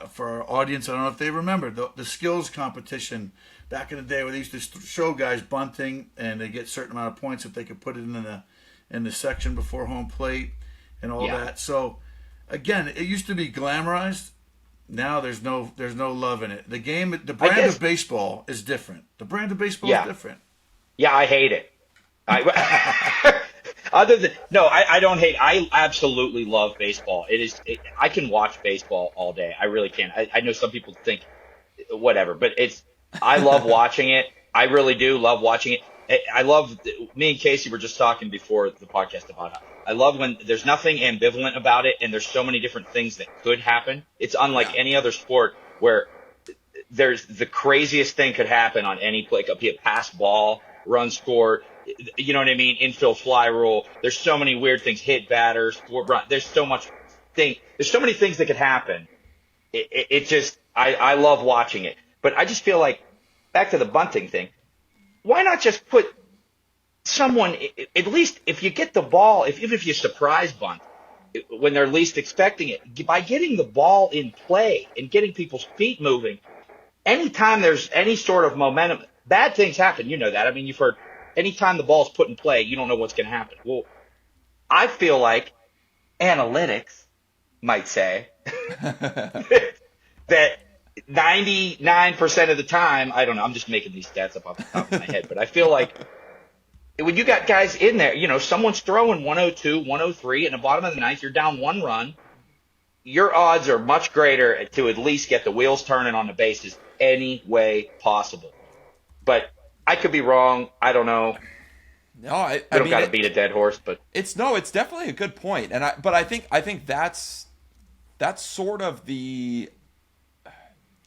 for our audience, I don't know if they remember, the skills competition back in the day where they used to show guys bunting and they get a certain amount of points if they could put it in the section before home plate and all that. So again, it used to be glamorized. Now there's no love in it. The brand of baseball is different. The brand of baseball is different. Yeah, I hate it. I don't hate. I absolutely love baseball. I can watch baseball all day. I really can. I know some people think whatever, but I love watching it. I really do love watching it. Me and Casey were just talking before the podcast about how I love when there's nothing ambivalent about it and there's so many different things that could happen. It's unlike any other sport where there's the craziest thing could happen on any play. It could be a pass ball, run score, you know what I mean? Infield fly rule. There's so many weird things, hit batters, there's so many things that could happen. I love watching it. But I just feel like, back to the bunting thing, why not just put someone, at least if you get the ball, even if you surprise bunt when they're least expecting it, by getting the ball in play and getting people's feet moving, anytime there's any sort of momentum, bad things happen. You know that. I mean, you've heard anytime the ball's put in play, you don't know what's going to happen. Well, I feel like analytics might say that 99% of the time, I don't know, I'm just making these stats up off the top of my head, but I feel like when you got guys in there, you know, someone's throwing 102, 103, in the bottom of the ninth, you're down 1 run, your odds are much greater to at least get the wheels turning on the bases any way possible. But I could be wrong. I don't know. No, I don't got to beat a dead horse, but it's definitely a good point. But I think that's sort of the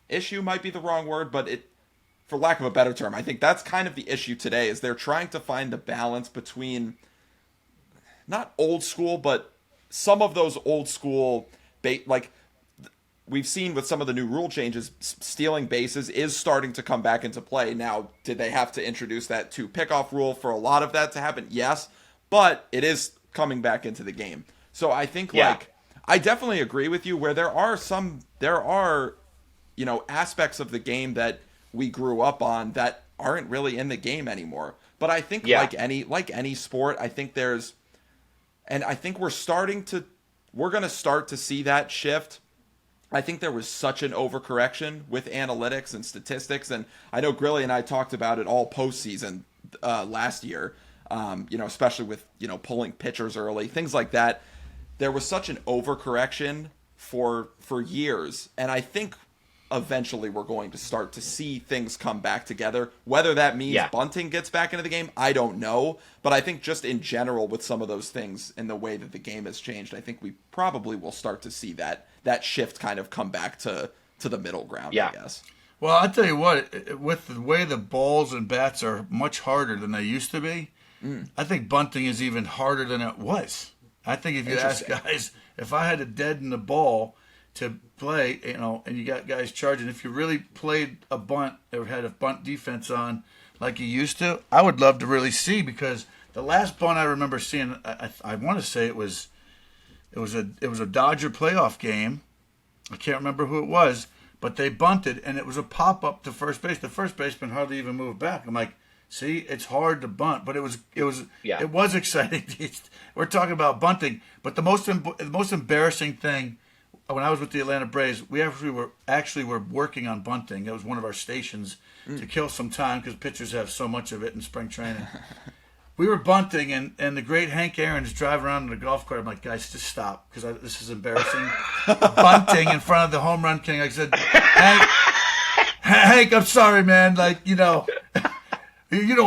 issue, might be the wrong word, but for lack of a better term, I think that's kind of the issue today, is they're trying to find the balance between not old school, but some of those old school, like we've seen with some of the new rule changes, stealing bases is starting to come back into play. Now, did they have to introduce that 2 pickoff rule for a lot of that to happen? Yes, but it is coming back into the game. So I think I definitely agree with you where there are aspects of the game that we grew up on that aren't really in the game anymore. But I think like any sport, I think we're going to start to see that shift. I think there was such an overcorrection with analytics and statistics, and I know Grilli and I talked about it all postseason last year. Especially with pulling pitchers early, things like that. There was such an overcorrection for years, and I think eventually we're going to start to see things come back together. Whether that means bunting gets back into the game, I don't know. But I think just in general with some of those things and the way that the game has changed, I think we probably will start to see that shift kind of come back to the middle ground, I guess. Well, I'll tell you what, with the way the balls and bats are much harder than they used to be, I think bunting is even harder than it was. I think if you ask guys, if I had to deaden the ball to play, and you got guys charging, if you really played a bunt or had a bunt defense on like you used to, I would love to really see, because the last bunt I remember seeing, I want to say it was a Dodger playoff game. I can't remember who it was, but they bunted and it was a pop up to first base. The first baseman hardly even moved back. I'm like, see, it's hard to bunt, but it was exciting. We're talking about bunting, but the most embarrassing thing when I was with the Atlanta Braves, we actually were working on bunting. It was one of our stations to kill some time because pitchers have so much of it in spring training. We were bunting, and the great Hank Aaron is driving around in a golf cart. I'm like, guys, just stop, because this is embarrassing. Bunting in front of the home run king. I said, Hank, I'm sorry, man. You don't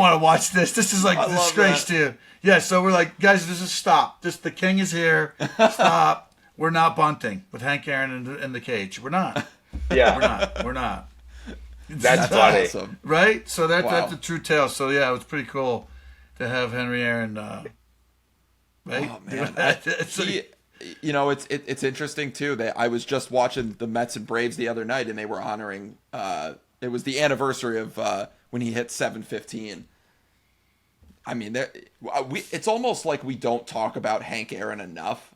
want to watch this. This is like a disgrace to you. Yeah, so we're like, guys, this is stop. The king is here. Stop. We're not bunting with Hank Aaron in the cage. We're not. Yeah. We're not. That's funny. Awesome. Right? So that's a true tale. So, yeah, it was pretty cool to have Henry Aaron, right? Oh, man. It's interesting, too. I was just watching the Mets and Braves the other night, and they were honoring it was the anniversary of when he hit 715. I mean, it's almost like we don't talk about Hank Aaron enough,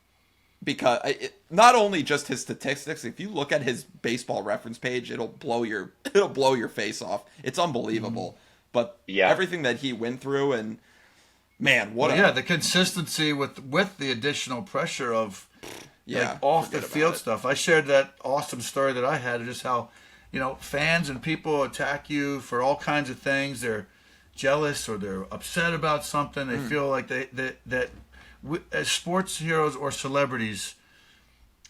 because not only just his statistics. If you look at his baseball reference page, it'll blow your face off. It's unbelievable. But everything that he went through, and man, the consistency with the additional pressure of off the field stuff. I shared that awesome story that I had of just how fans and people attack you for all kinds of things. They're jealous or they're upset about something. They feel like that as sports heroes or celebrities,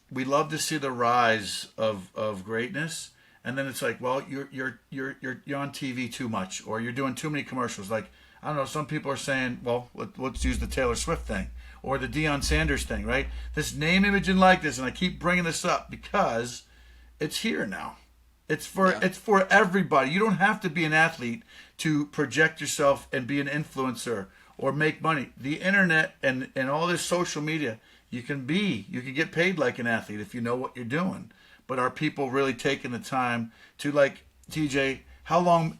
we love to see the rise of greatness, and then it's like, well, you're on TV too much, or you're doing too many commercials. Like, I don't know, some people are saying, well, let's use the Taylor Swift thing or the Deion Sanders thing, right? This name, image, and likeness, and I keep bringing this up because it's here now. It's for everybody. You don't have to be an athlete to project yourself and be an influencer or make money. The internet and all this social media, you can get paid like an athlete if you know what you're doing. But are people really taking the time to, like, TJ, how long,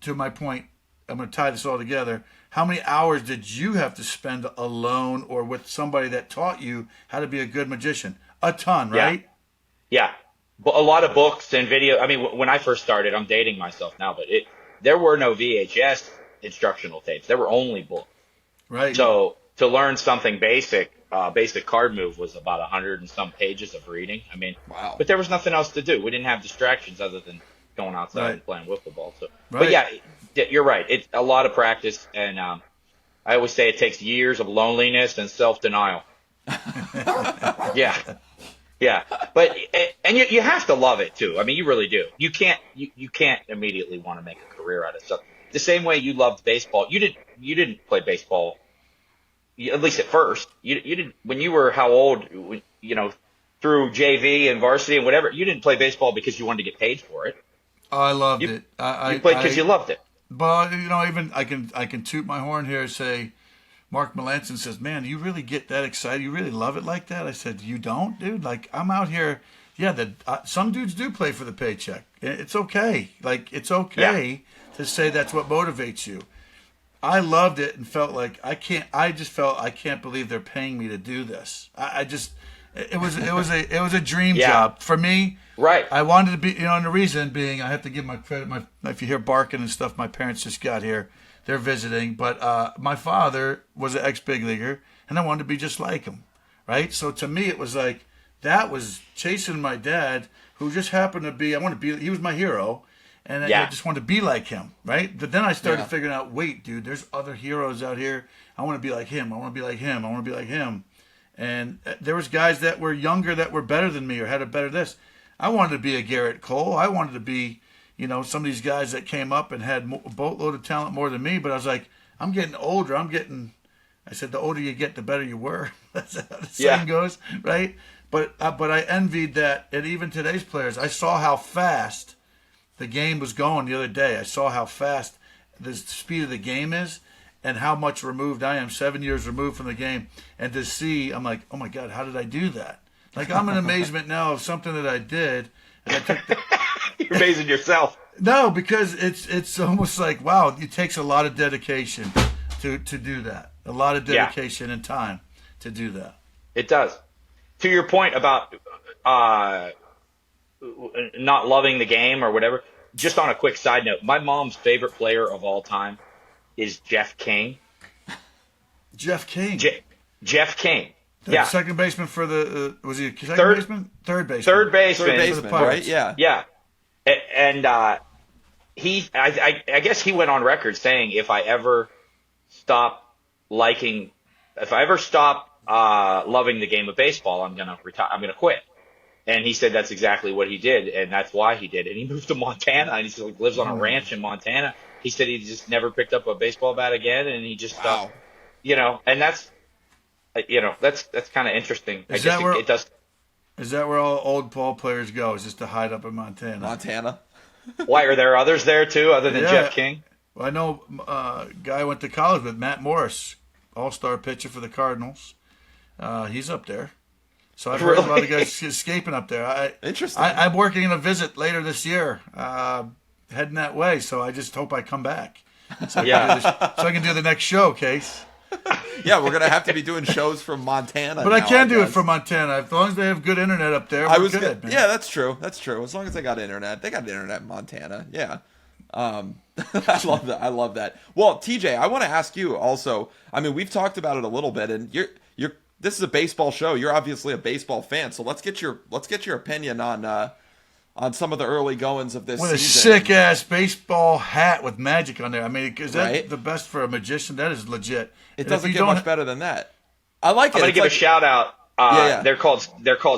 to my point, I'm going to tie this all together, how many hours did you have to spend alone or with somebody that taught you how to be a good magician? A ton, right? Yeah. But a lot of books and video. I mean, when I first started, I'm dating myself now, but there were no VHS instructional tapes. There were only books. Right. So to learn something basic card move was about 100 and some pages of reading. I mean, wow. But there was nothing else to do. We didn't have distractions other than going outside and playing wiffle ball. So, But yeah, you're right. It's a lot of practice, and I always say it takes years of loneliness and self-denial. Yeah, but you have to love it too. I mean, you really do. You can't immediately want to make a career out of stuff. The same way you loved baseball, you didn't play baseball. At least at first, you didn't. When you were how old? Through JV and varsity and whatever, you didn't play baseball because you wanted to get paid for it. I loved it. You played because you loved it. But even I can toot my horn here and say, Mark Melanson says, man, do you really get that excited? You really love it like that? I said, you don't, dude? Like, I'm out here yeah, some dudes do play for the paycheck. It's okay. Like, it's okay to say that's what motivates you. I loved it and felt like I can't believe they're paying me to do this. It was a dream job for me. Right. I wanted to be, and the reason being, I have to give my credit. If you hear barking and stuff, my parents just got here. They're visiting, but my father was an ex-big leaguer, and I wanted to be just like him, right? So to me, it was like that was chasing my dad, who just happened to be. He was my hero, and I just wanted to be like him, right? But then I started figuring out, wait, dude, there's other heroes out here. I want to be like him. I want to be like him. I want to be like him. And there was guys that were younger that were better than me or had a better this. I wanted to be a Garrett Cole. I wanted to be, some of these guys that came up and had a boatload of talent more than me. But I was like, I'm getting older. I said, the older you get, the better you were. That's how the saying goes, right? But I envied that. And even today's players, I saw how fast the game was going the other day. I saw how fast the speed of the game is and how much removed I am, 7 years removed from the game. And to see, I'm like, oh my God, how did I do that? Like, I'm in amazement now of something that I did. And I took You're amazing yourself. No, because it's almost like, wow, it takes a lot of dedication to do that. A lot of dedication and time to do that. It does. To your point about not loving the game or whatever, just on a quick side note, my mom's favorite player of all time is Jeff King. Jeff King? Jeff King. Yeah. Second baseman for the, was he a second baseman? Third baseman. Third baseman. Third baseman, right? Yeah. Yeah. And I guess he went on record saying, if I ever stop loving the game of baseball, I'm gonna retire. I'm gonna quit. And he said that's exactly what he did, and that's why he did. And he moved to Montana, and he lives on a ranch in Montana. He said he just never picked up a baseball bat again, and he just stopped. And that's kind of interesting. Is that where all old ball players go? Is just to hide up in Montana? Montana. Why, are there others there too, other than Jeff King? Well, I know a guy I went to college with, Matt Morris, all-star pitcher for the Cardinals. He's up there. So I've heard a lot of guys escaping up there. Interesting. I'm working in a visit later this year, heading that way. So I just hope I come back, so I can do the next show, Case. Yeah, we're gonna have to be doing shows from Montana. But I can do it from Montana as long as they have good internet up there. We're good, man. Yeah, that's true. That's true. As long as they got internet, in Montana. Yeah. I love that. I love that. Well, TJ, I want to ask you also. I mean, we've talked about it a little bit, and you're. This is a baseball show. You're obviously a baseball fan, so let's get your opinion on some of the early goings of this season. With a sick ass baseball hat with magic on there. I mean, is that the best for a magician? That is legit. It doesn't get much better than that. I like it. I'm gonna give a shout out. They're called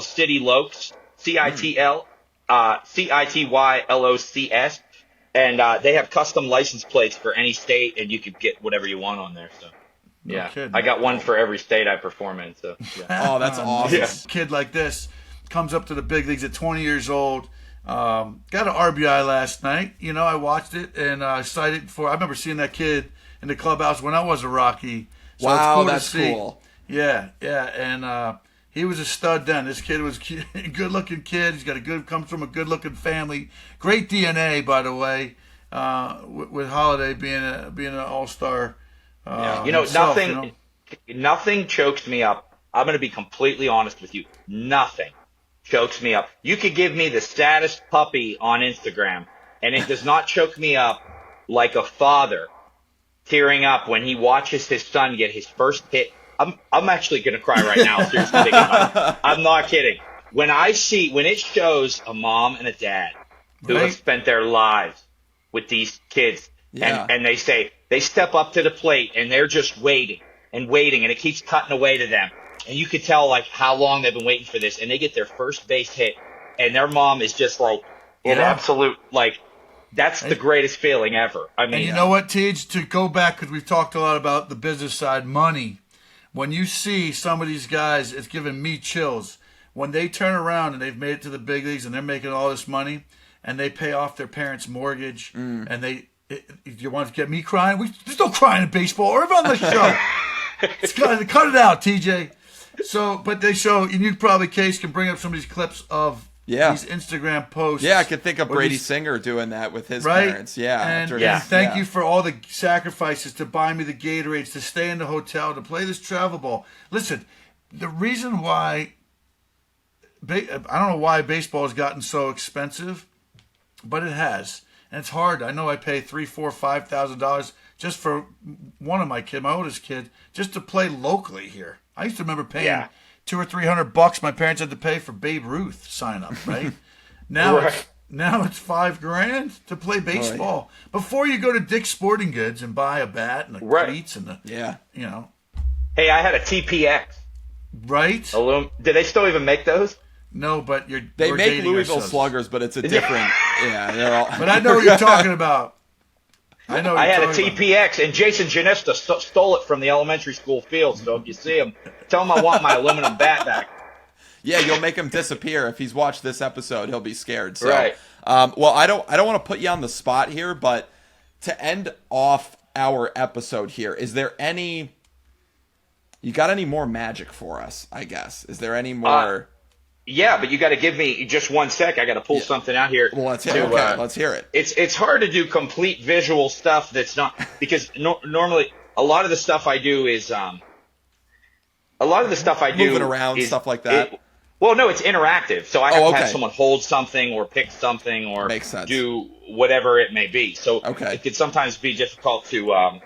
City Lokes. CITYLOCS. And they have custom license plates for any state, and you could get whatever you want on there. So, I got one for every state I perform in. So, oh, that's awesome. A kid like this comes up to the big leagues at 20 years old. Got an RBI last night. I watched it and cited for. I remember seeing that kid in the clubhouse when I was a Rocky. So wow, it's that's cool. Yeah, and he was a stud then. This kid was a good-looking kid. He's comes from a good-looking family. Great DNA, by the way. With Holiday being an all-star. Himself, nothing chokes me up. I'm going to be completely honest with you. Nothing chokes me up. You could give me the saddest puppy on Instagram, and it does not choke me up like a father tearing up when he watches his son get his first hit. I'm actually going to cry right now. Seriously, thinking about it. I'm not kidding. When it shows a mom and a dad who have spent their lives with these kids, and they step up to the plate and they're just waiting, and it keeps cutting away to them. And you could tell like how long they've been waiting for this, and they get their first base hit, and their mom is just like in absolute like that's the greatest feeling ever. I mean, and you know what, Tej? To go back, because we've talked a lot about the business side, money. When you see some of these guys, it's giving me chills. When they turn around and they've made it to the big leagues and they're making all this money, and they pay off their parents' mortgage, and you want to get me crying? There's no crying in baseball or even on the show. Cut it out, TJ. So, but they show, and you probably, Case, can bring up some of these clips of Yeah. these Instagram posts. Yeah, I could think of or Brady these- Singer doing that with his right? parents. Yeah. And, after and his- thank yeah. you for all the sacrifices to buy me the Gatorades, to stay in the hotel, to play this travel ball. Listen, the reason why I don't know why baseball has gotten so expensive, but it has, and it's hard. I know I pay $3,000, $4,000, $5,000 just for one of my oldest kid, just to play locally here. I used to remember paying $200 or $300 my parents had to pay for Babe Ruth sign up, right? Now it's $5,000 to play baseball. Before you go to Dick's Sporting Goods and buy a bat and the cleats and the Hey, I had a TPX. Right? Do they still even make those? No, but They we're make dating Louisville ourselves. Sluggers, but it's a different. They're all. But I know what you're talking about. I know. What I you're had a talking about. TPX, and Jason Janesta stole it from the elementary school field. So if you see him, tell him I want my aluminum bat back. Yeah, you'll make him disappear. If he's watched this episode, he'll be scared. So, Right. Well, I don't want to put you on the spot here, but to end off our episode here, is there any? You got any more magic for us? I guess. Is there any more? Yeah, but you got to give me just 1 sec. I got to pull something out here. Well, let's hear. Okay, let's hear it. It's hard to do complete visual stuff that's not because normally a lot of the stuff I do is Moving around, stuff like that. Well, no, it's interactive. So I have to have okay. someone hold something or pick something or Makes sense. do whatever it may be. So it could sometimes be difficult to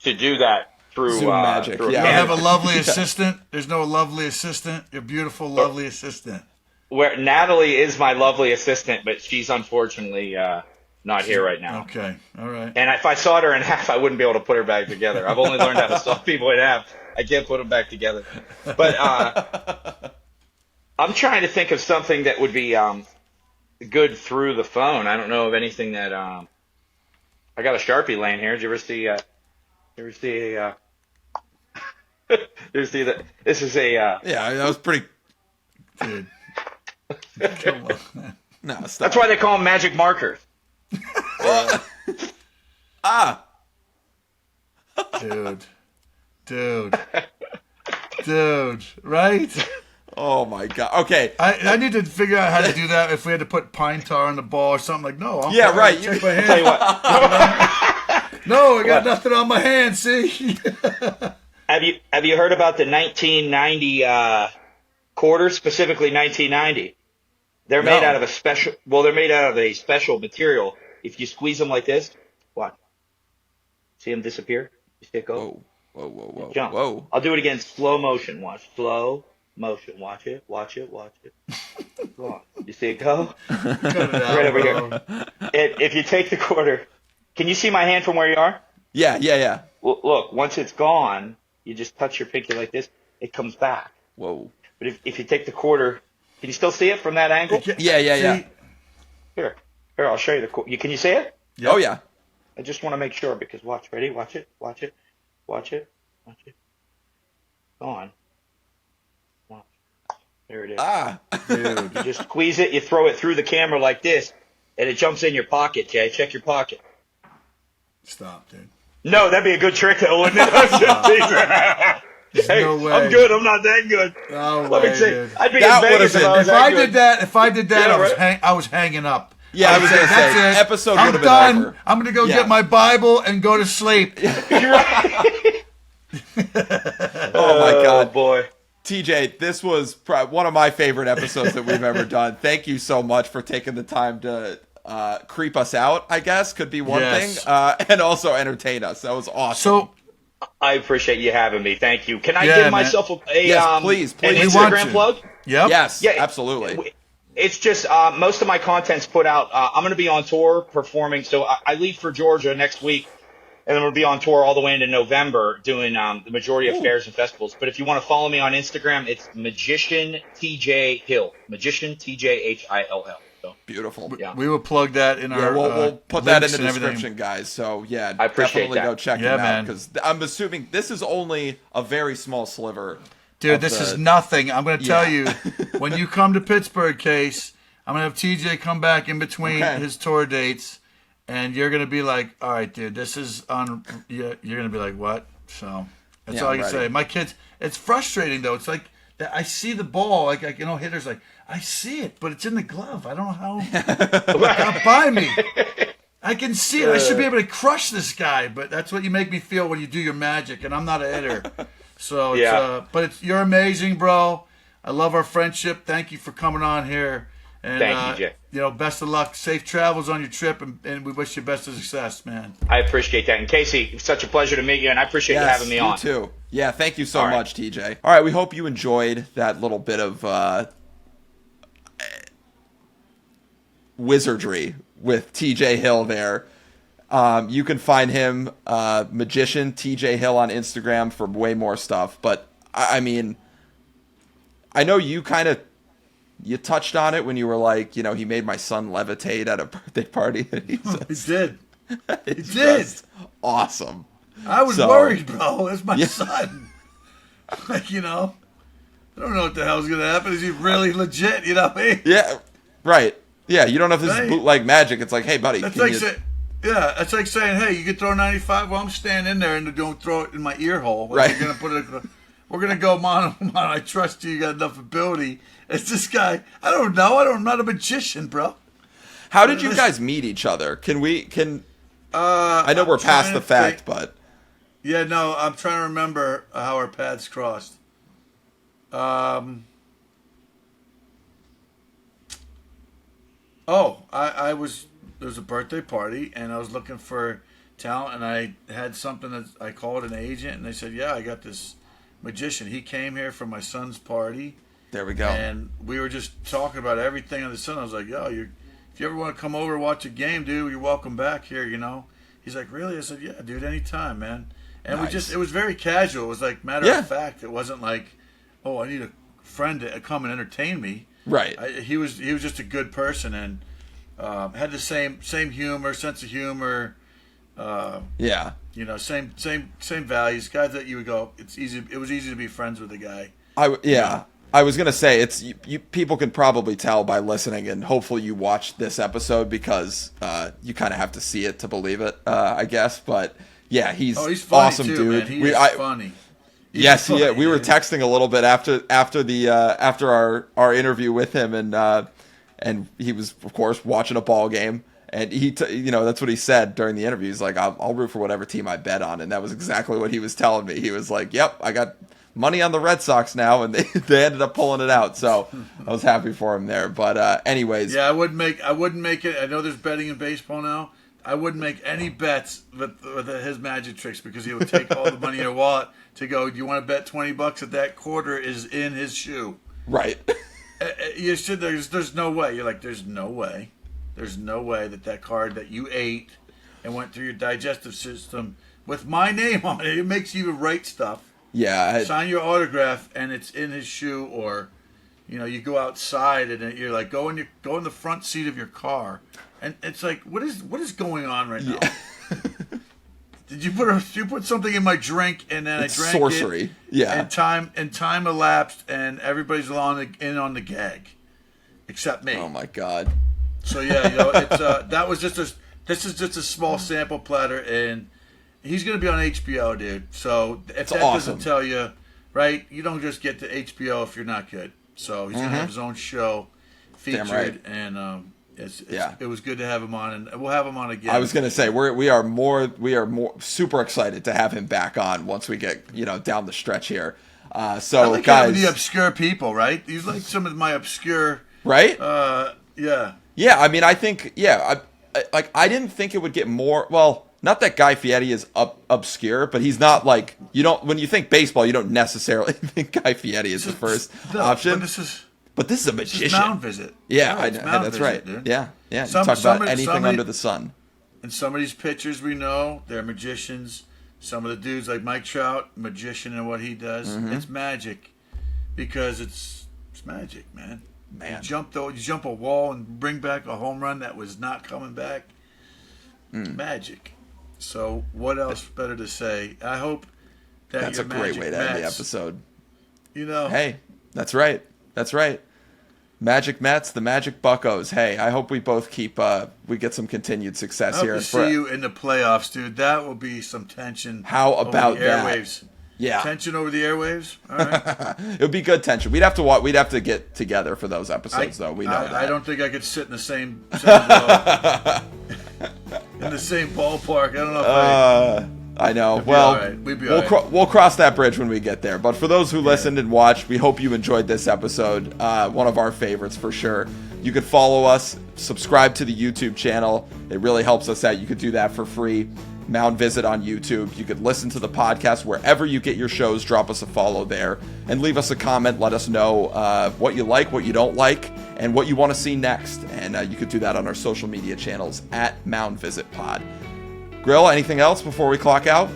do that through Zoom magic. through a Yeah. You camera. have a lovely assistant. There's no lovely assistant. Your beautiful, lovely assistant. Where Natalie is my lovely assistant, but she's unfortunately not here right now. Okay. All right. And if I sawed her in half, I wouldn't be able to put her back together. I've only learned how to saw people in half. I can't put them back together. But I'm trying to think of something that would be good through the phone. I don't know of anything that I got a Sharpie laying here. Did you ever see? You see that? This is a. Yeah, that was pretty. Dude. Come on. No, stop. That's why they call them magic markers. Dude, right? Oh my god. Okay. I need to figure out how to do that. If we had to put pine tar on the ball or something like, no. Yeah, fine. right. Check my hand. Tell you what. No, I got nothing on my hand. See? Have you heard about the 1990 quarters, specifically 1990? They're made out of a special. Well, they're made out of a special material. If you squeeze them like this, watch. See them disappear? You see it go? Whoa. Jump. Whoa. I'll do it again. Slow motion. Watch. Slow motion. Watch it. Go on. You see it go? Cut it out, Right over bro. here. And if you take the quarter, can you see my hand from where you are? Yeah. Well, look, once it's gone, you just touch your pinky like this. It comes back. Whoa. But if you take the quarter, can you still see it from that angle? Yeah. See? Here, I'll show you the quarter. Can you see it? Yep. Oh yeah. I just want to make sure because watch. Ready? Watch it. Go on. Watch. There it is. Dude. You just squeeze it. You throw it through the camera like this, and it jumps in your pocket. Jay, check your pocket. Stop, dude. No, that'd be a good trick, though, wouldn't it? Hey, no way. I'm good. I'm not that good. No Let me way, see. dude. I'd be That in Vegas would've if I been- was If that I good. did that, Yeah, I was hanging up. Yeah, I was gonna That's say it. episode I'm would have been done. over. I'm gonna go Yeah. get my Bible and go to sleep. You're right. Oh my god. boy. TJ, this was one of my favorite episodes that we've ever done. Thank you so much for taking the time to creep us out, I guess, could be one Yes. thing, and also entertain us. That was awesome. So I appreciate you having me. Thank you. Can I Yeah, give man. myself a Yes, please. an We want Instagram to. plug? yep. yes, Yeah, absolutely. It's just most of my content's put out. I'm going to be on tour performing. So I leave for Georgia next week, and then we'll be on tour all the way into November doing the majority of fairs and festivals. But if you want to follow me on Instagram, it's Magician TJ Hill. Magician TJHILL. So Beautiful. yeah. We will plug that in Yeah, our. we'll put that in links the and everything. description, guys. So yeah, I appreciate definitely that. go check Yeah, him out man. because I'm assuming this is only a very small sliver. Dude, of this the- is nothing. I'm going to tell Yeah. you, when you come to Pittsburgh, Case, I'm going to have TJ come back in between Okay. his tour dates, and you're going to be like, all right, dude, this is on. You're going to be like, what? So that's Yeah, all I I'm can ready. say. My kids, it's frustrating, though. It's like that I see the ball, like hitters like I see it, but it's in the glove. I don't know how it got by me. I can see it. I should be able to crush this guy, but that's what you make me feel when you do your magic, and I'm not a hitter. So, you're amazing, bro. I love our friendship. Thank you for coming on here. And, Thank you, Jay. Best of luck. Safe travels on your trip, and we wish you best of success, man. I appreciate that. And Casey, it's such a pleasure to meet you, and I appreciate you having me on. You too. Yeah, thank you so much, TJ. All right, we hope you enjoyed that little bit of wizardry with TJ Hill there. You can find him, Magician TJ Hill on Instagram for way more stuff. But, I mean, I know you you touched on it when you were like, he made my son levitate at a birthday party. He did. He did. Awesome. I was worried, bro. It's my son. Like, I don't know what the hell's going to happen. Is he really legit? You know what I mean? Yeah, right. Yeah, you don't know if this is bootleg magic. It's like, hey, buddy. That's it's like saying, hey, you can throw 95. Well, I'm standing in there and don't throw it in my ear hole. Like, right. You're gonna put it. We're gonna go mono. I trust you. You got enough ability. It's this guy. I don't know. I'm not a magician, bro. How did you guys meet each other? I know we're past the fact, but. Yeah, no, I'm trying to remember how our paths crossed. I was. There was a birthday party, and I was looking for talent, and I had something that I called an agent, and they said, yeah, I got this magician. He came here for my son's party. There we go. And we were just talking about everything under the sun. I was like, yo, if you ever want to come over and watch a game, dude, you're welcome back here, He's like, really? I said, yeah, dude, anytime, man. And nice. it was very casual. It was like matter of fact. It wasn't like, oh, I need a friend to come and entertain me. Right. He was just a good person, and had the same humor, sense of humor. Same values. Guys that you would go. It was easy to be friends with the guy. I was gonna say it's you. People can probably tell by listening, and hopefully you watched this episode because you kind of have to see it to believe it. I guess, but yeah, he's funny awesome, too, dude. Man. He's funny. Yes, yeah, we were texting a little bit after our interview with him, and he was of course watching a ball game, and that's what he said during the interview. He's like, I'll root for whatever team I bet on, and that was exactly what he was telling me. He was like, yep, I got money on the Red Sox now, and they ended up pulling it out, so I was happy for him there. But anyways, yeah, I wouldn't make it. I know there's betting in baseball now. I wouldn't make any bets with his magic tricks because he would take all the money in your wallet to go. Do you want to bet $20 that that quarter is in his shoe? Right. You should. There's no way. You're like, there's no way. There's no way that card that you ate and went through your digestive system with my name on it. It makes you write stuff. Yeah. Sign your autograph and it's in his shoe, or you go outside and you're like, go in the front seat of your car, and it's like, what is going on right now? Yeah. Did you put something in my drink and then it's I drank sorcery. it? Yeah. And time elapsed and everybody's in on the gag, except me. Oh my God. So yeah, it's this is just a small sample platter, and he's going to be on HBO, dude. So if that doesn't tell you, right, you don't just get to HBO if you're not good. So he's going to have his own show featured, right. And it was good to have him on, and we'll have him on again. I was going to say we are more super excited to have him back on once we get down the stretch here. So I like guys, having the obscure people, right? You like some of my obscure, right? Yeah. Yeah, I mean, I think I didn't think it would get more. Well, not that Guy Fieri is obscure, but he's not like when you think baseball, you don't necessarily think Guy Fieri is the first option. But this is a magician. This is Mound Visit. Yeah, that's right. Dude. Yeah. You talk about anything under the sun. And some of these pitchers we know, they're magicians. Some of the dudes like Mike Trout, magician in what he does. Mm-hmm. It's magic because it's magic, man. You jump a wall and bring back a home run that was not coming back. Magic. So what else better to say? I hope that's a great way to end the episode. Hey, that's right. That's right. Magic Mets, the Magic Buccos. Hey, I hope we bope keep we get some continued success here. I hope to see you in the playoffs, dude. That will be some tension. How about the airwaves. Yeah. Tension over the airwaves. All right. It would be good tension. We'd have to watch. We'd have to get together for those episodes, though. We know that. I don't think I could sit in the same row. In the same ballpark. I don't know if I know. We'd be Well, all right. We'd be all right. we'll cross that bridge when we get there. But for those who listened and watched, we hope you enjoyed this episode. One of our favorites for sure. You could follow us, subscribe to the YouTube channel. It really helps us out. You could do that for free. Mound Visit on YouTube. You could listen to the podcast wherever you get your shows. Drop us a follow there and leave us a comment. Let us know what you like, what you don't like, and what you want to see next. And you could do that on our social media channels at Mound Visit Pod. Grill, anything else before we clock out?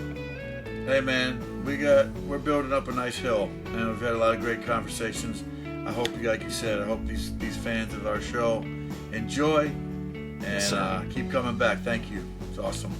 Hey man, we're building up a nice hill, and we've had a lot of great conversations. I hope, like you said, I hope these fans of our show enjoy and keep coming back. Thank you. It's awesome.